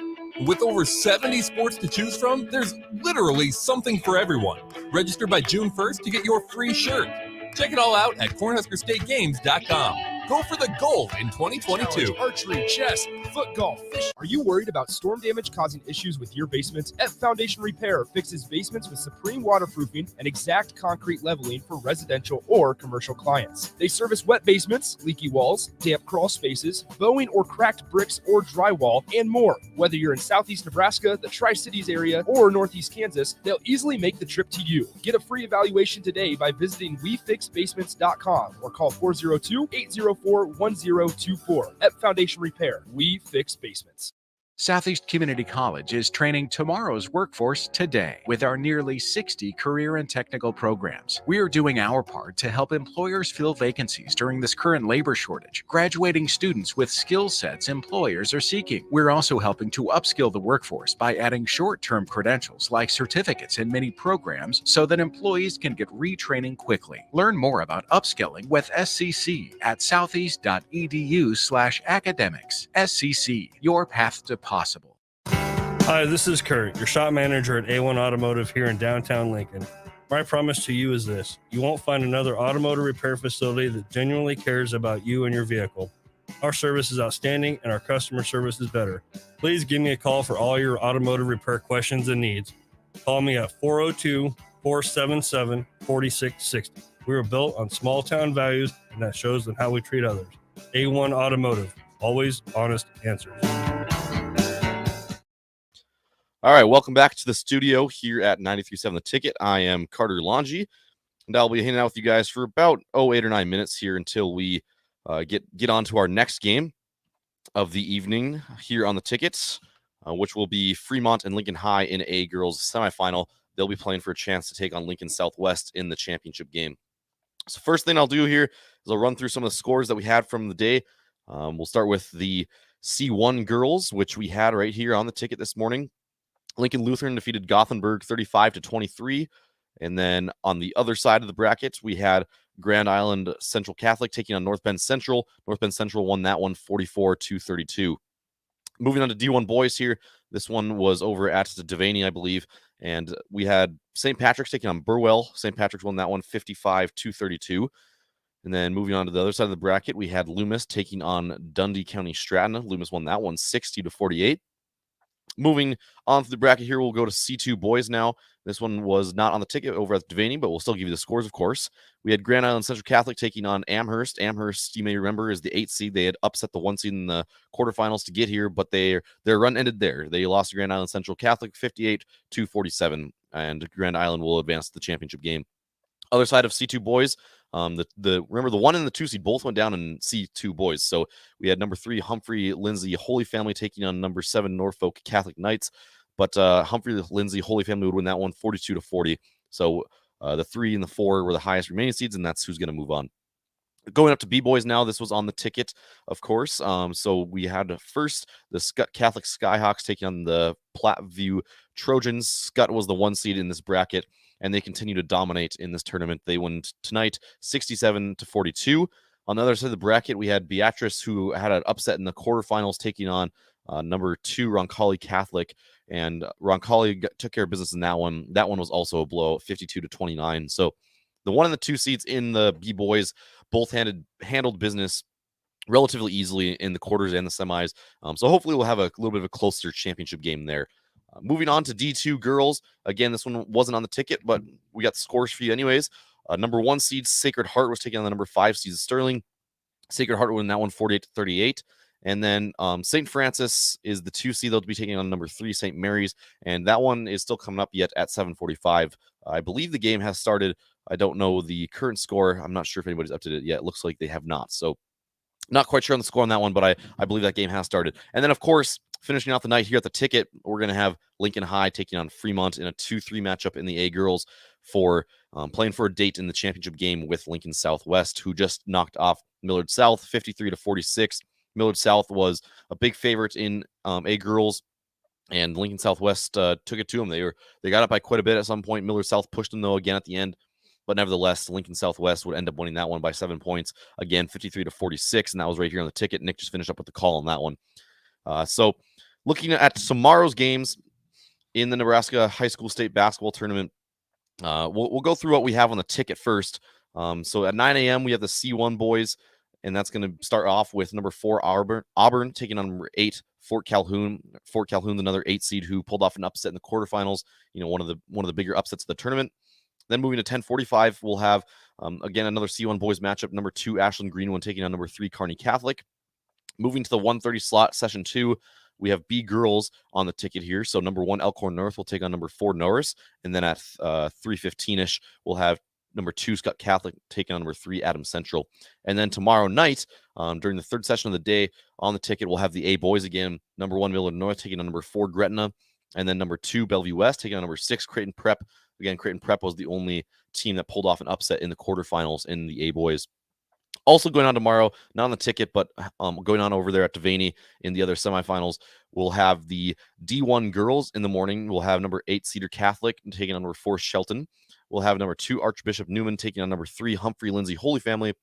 With over 70 sports to choose from, there's literally something for everyone. Register by June 1st to get your free shirt. Check it all out at cornhuskerstategames.com. Go for the gold in 2022. Challenge, archery, chess, foot golf, fish. Are you worried about storm damage causing issues with your basement? F Foundation Repair fixes basements with supreme waterproofing and exact concrete leveling for residential or commercial clients. They service wet basements, leaky walls, damp crawl spaces, bowing or cracked bricks or drywall, and more. Whether you're in southeast Nebraska, the Tri-Cities area, or northeast Kansas, they'll easily make the trip to you. Get a free evaluation today by visiting wefixbasements.com or call 402-804-1024. F Foundation Repair. We fix basements. Southeast Community College is training tomorrow's workforce today with our nearly 60 career and technical programs. We are doing our part to help employers fill vacancies during this current labor shortage, graduating students with skill sets employers are seeking. We're also helping to upskill the workforce by adding short-term credentials like certificates in many programs so that employees can get retraining quickly. Learn more about upskilling with SCC at southeast.edu/academics. SCC, your path to possible. Hi, this is Kurt, your shop manager at A1 Automotive here in downtown Lincoln. My promise to you is this: you won't find another automotive repair facility that genuinely cares about you and your vehicle. Our service is outstanding and our customer service is better. Please give me a call for all your automotive repair questions and needs. Call me at 402-477-4660. We were built on small town values, and that shows in how we treat others. A1 Automotive, always honest answers. All right, welcome back to the studio here at 93.7 The Ticket. I am Carter Longy, and I'll be hanging out with you guys for about 8 or 9 minutes here until we get on to our next game of the evening here on the Tickets, which will be Fremont and Lincoln High in a girls semifinal. They'll be playing for a chance to take on Lincoln Southwest in the championship game. So first thing I'll do here is I'll run through some of the scores that we had from the day. We'll start with the C1 girls, which we had right here on the ticket this morning. Lincoln Lutheran defeated Gothenburg 35-23. And then on the other side of the bracket, we had Grand Island Central Catholic taking on North Bend Central. North Bend Central won that one 44-32. Moving on to D1 boys here. This one was over at Devaney, I believe. And we had St. Patrick's taking on Burwell. St. Patrick's won that one 55-32. And then moving on to the other side of the bracket, we had Loomis taking on Dundee County Stratton. Loomis won that one 60-48. Moving on to the bracket here, we'll go to C2 boys now. This one was not on the ticket over at Devaney, but we'll still give you the scores, of course. We had Grand Island Central Catholic taking on Amherst. Amherst, you may remember, is the 8th seed. They had upset the 1 seed in the quarterfinals to get here, but their run ended there. They lost to Grand Island Central Catholic 58-47, and Grand Island will advance to the championship game. Other side of C2 boys, remember the 1 and the 2 seed both went down in C2 boys. So we had number 3 Humphrey Lindsay Holy Family taking on number 7 Norfolk Catholic Knights, but Humphrey Lindsay Holy Family would win that one 42-40. So the 3 and the 4 were the highest remaining seeds, and that's who's going to move on. Going up to B-boys now, this was on the ticket, of course. So we had first the Scott Catholic Skyhawks taking on the Platteview Trojans. Scott was the 1 seed in this bracket, and they continue to dominate in this tournament. They won tonight 67-42. On the other side of the bracket, we had Beatrice, who had an upset in the quarterfinals, taking on number 2 Roncalli Catholic, and Roncalli took care of business in that one. That one was also a blowout, 52-29. So the 1 and the 2 seeds in the B-boys both handled business relatively easily in the quarters and the semis. So hopefully we'll have a little bit of a closer championship game there. Moving on to D2 girls. Again, this one wasn't on the ticket, but we got the scores for you anyways. Number 1 seed Sacred Heart was taking on the number 5 seed Sterling. Sacred Heart won that one 48-38. And then St. Francis is the 2 seed. They'll be taking on number 3 St. Mary's. And that one is still coming up yet at 7:45. I believe the game has started. I don't know the current score. I'm not sure if anybody's updated it yet. It looks like they have not. So not quite sure on the score on that one, but I believe that game has started. And then, of course, finishing out the night here at the ticket, we're going to have Lincoln High taking on Fremont in a 2-3 matchup in the A girls for playing for a date in the championship game with Lincoln Southwest, who just knocked off Millard South 53-46. Millard South was a big favorite in A girls, and Lincoln Southwest took it to them. They got up by quite a bit at some point. Millard South pushed them, though, again at the end. But nevertheless, Lincoln Southwest would end up winning that one by 7 points. Again, 53-46, and that was right here on the ticket. Nick just finished up with the call on that one. So looking at tomorrow's games in the Nebraska High School State Basketball Tournament, we'll go through what we have on the ticket first. So at 9 a.m., we have the C1 boys and that's going to start off with number 4 Auburn taking on number 8 Fort Calhoun. Fort Calhoun's another 8 seed who pulled off an upset in the quarterfinals. One of the bigger upsets of the tournament. Then moving to 10:45, we'll have again another C1 boys matchup. Number 2 Ashland Greenwood taking on number 3 Kearney Catholic. Moving to the 1:30 slot, session 2, we have B girls on the ticket here. So number 1 Elkhorn North will take on number 4 Norris, and then at 3:15ish, we'll have number 2 Scott Catholic taking on number 3 Adams Central. And then tomorrow night, during the third session of the day, on the ticket, we'll have the A boys again. Number 1 Millard North taking on number 4 Gretna, and then number 2 Bellevue West taking on number 6 Creighton Prep. Again, Creighton Prep was the only team that pulled off an upset in the quarterfinals in the A boys. Also going on tomorrow, not on the ticket, but going on over there at Devaney in the other semifinals, we'll have the D1 girls in the morning. We'll have number 8 Cedar Catholic taking on number 4 Shelton. We'll have number 2 Archbishop Newman taking on number 3 Humphrey Lindsay Holy Family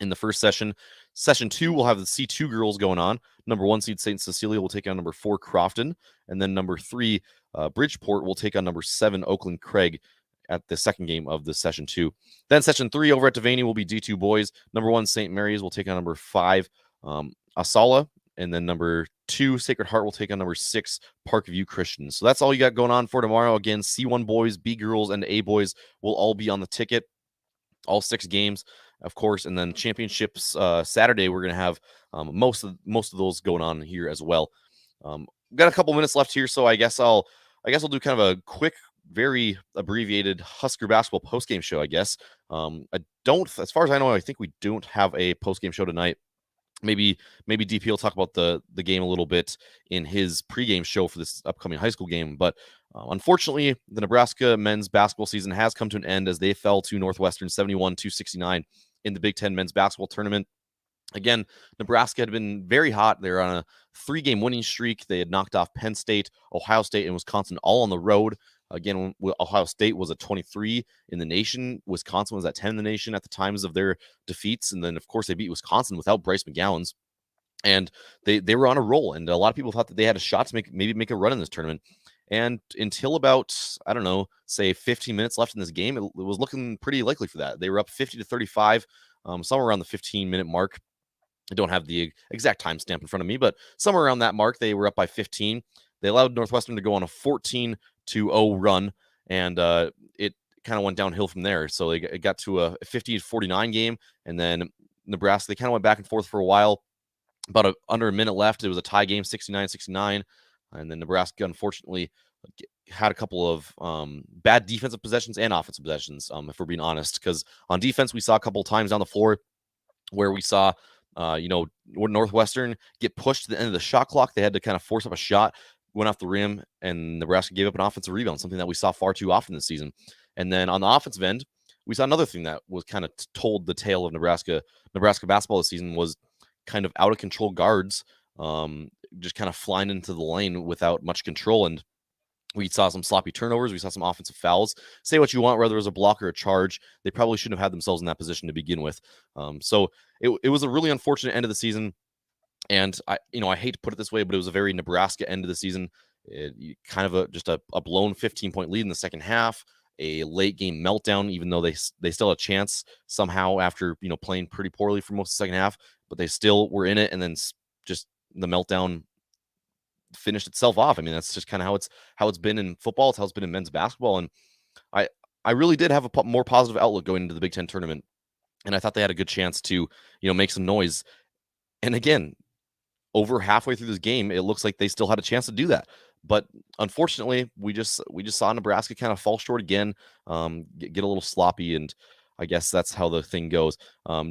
in the first session. Session 2, we'll have the C2 girls going on. Number 1 seed St. Cecilia will take on number 4 Crofton, and then number 3 Bridgeport will take on number 7 Oakland Craig at the second game of the session 2. Then session 3 over at Devaney will be D2 boys. Number 1 St. Mary's will take on number 5 Asala, and then number 2 Sacred Heart will take on number 6 Parkview Christian. So that's all you got going on for tomorrow. Again, C1 boys, B girls, and A boys will all be on the ticket. All 6 games, of course, and then championships Saturday. We're gonna have most of those going on here as well. We've got a couple minutes left here, so I guess I'll do kind of a quick, very abbreviated Husker basketball postgame show. I guess as far as I know, I think we don't have a postgame show tonight. Maybe DP will talk about the game a little bit in his pregame show for this upcoming high school game. But unfortunately, the Nebraska men's basketball season has come to an end as they fell to Northwestern 71-69 in the Big Ten men's basketball tournament. Again, Nebraska had been very hot. They're on a 3-game winning streak. They had knocked off Penn State, Ohio State, and Wisconsin all on the road. Again, Ohio State was at 23 in the nation. Wisconsin was at 10 in the nation at the times of their defeats. And then, of course, they beat Wisconsin without Bryce McGowan's. And they were on a roll. And a lot of people thought that they had a shot to make a run in this tournament. And until about, I don't know, say 15 minutes left in this game, it was looking pretty likely for that. They were up 50-35, somewhere around the 15-minute mark. I don't have the exact timestamp in front of me, but somewhere around that mark, they were up by 15. They allowed Northwestern to go on a 14-0 run, and it kind of went downhill from there. So it got to a 50-49 game, and then Nebraska, they kind of went back and forth for a while. About under a minute left, it was a tie game, 69-69, and then Nebraska, unfortunately, had a couple of bad defensive possessions and offensive possessions, if we're being honest, because on defense, we saw a couple of times down the floor where we saw Northwestern get pushed to the end of the shot clock. They had to kind of force up a shot, went off the rim, and Nebraska gave up an offensive rebound, something that we saw far too often this season. And then on the offensive end, we saw another thing that was kind of told the tale of Nebraska basketball this season was kind of out of control guards, just kind of flying into the lane without much control. And we saw some sloppy turnovers. We saw some offensive fouls. Say what you want, whether it was a block or a charge. They probably shouldn't have had themselves in that position to begin with. So it was a really unfortunate end of the season. And I hate to put it this way, but it was a very Nebraska end of the season. Kind of just a blown 15-point lead in the second half, a late game meltdown, even though they still had a chance somehow after playing pretty poorly for most of the second half, but they still were in it. And then just the meltdown finished itself off. I mean, that's just kind of how it's been in football. It's how it's been in men's basketball. And I really did have a more positive outlook going into the Big Ten tournament, and I thought they had a good chance to make some noise. And again, over halfway through this game, it looks like they still had a chance to do that. But unfortunately, we just saw Nebraska kind of fall short again, get a little sloppy, and I guess that's how the thing goes.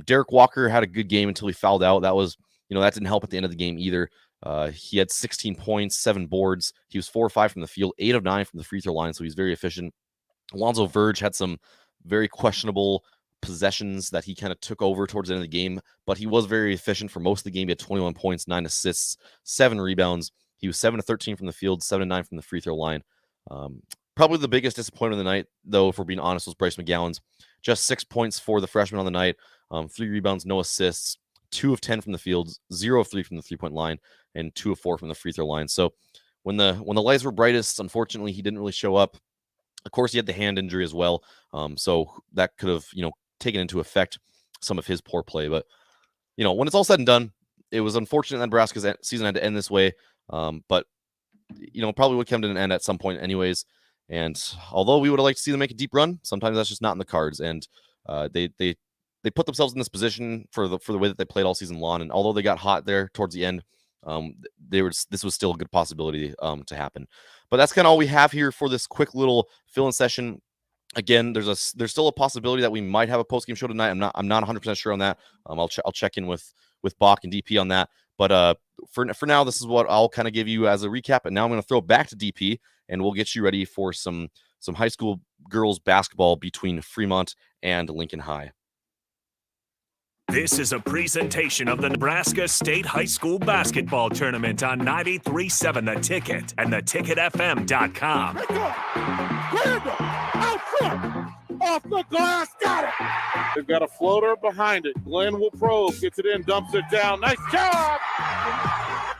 Derek Walker had a good game until he fouled out. That was, that didn't help at the end of the game either. He had 16 points, 7 boards. He was 4 of 5 from the field, 8 of 9 from the free throw line, so he's very efficient. Alonzo Verge had some very questionable possessions that he kind of took over towards the end of the game, but he was very efficient for most of the game. He had 21 points, 9 assists, 7 rebounds. He was 7 of 13 from the field, 7 of 9 from the free throw line. Probably the biggest disappointment of the night, though, if we're being honest, was Bryce McGowan's. Just 6 points for the freshman on the night, 3 rebounds, no assists, 2 of 10 from the field, 0 of 3 from the 3-point line, and 2 of 4 from the free throw line. So when the lights were brightest, unfortunately, he didn't really show up. Of course, he had the hand injury as well, so that could have taken into effect some of his poor play. But when it's all said and done, it was unfortunate that Nebraska's season had to end this way. But probably would come to an end at some point anyways. And although we would have liked to see them make a deep run, sometimes that's just not in the cards. And they put themselves in this position for the way that they played all season long. And although they got hot there towards the end, this was still a good possibility to happen. But that's kind of all we have here for this quick little fill-in session. Again, there's still a possibility that we might have a post-game show tonight. I'm not 100% sure on that. I'll check in with Bach and DP on that. But for now, this is what I'll kind of give you as a recap. And now I'm going to throw it back to DP, and we'll get you ready for some high school girls basketball between Fremont and Lincoln High. This is a presentation of the Nebraska State High School Basketball Tournament on 93.7 The Ticket and theticketfm.com. Out front, off the glass, got it. They've got a floater behind it. Glenn will probe, gets it in, dumps it down. Nice job.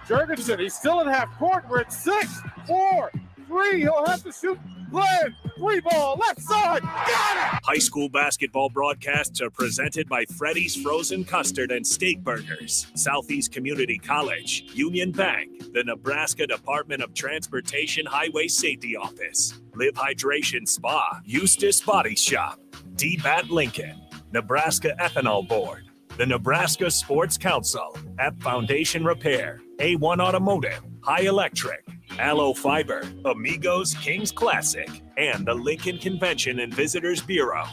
Jurgensen, he's still in half court. We're at 6, 4, 3. He'll have to shoot. Glenn, 3-ball, left side, got it! High school basketball broadcasts are presented by Freddy's Frozen Custard and Steak Burgers, Southeast Community College, Union Bank, the Nebraska Department of Transportation Highway Safety Office, Live Hydration Spa, Eustis Body Shop, DBAT Lincoln, Nebraska Ethanol Board, the Nebraska Sports Council, F Foundation Repair, A1 Automotive, High Electric, Aloe Fiber, Amigos Kings Classic, and the Lincoln Convention and Visitors Bureau.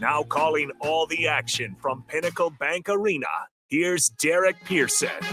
Now calling all the action from Pinnacle Bank Arena, here's Derek Pearson.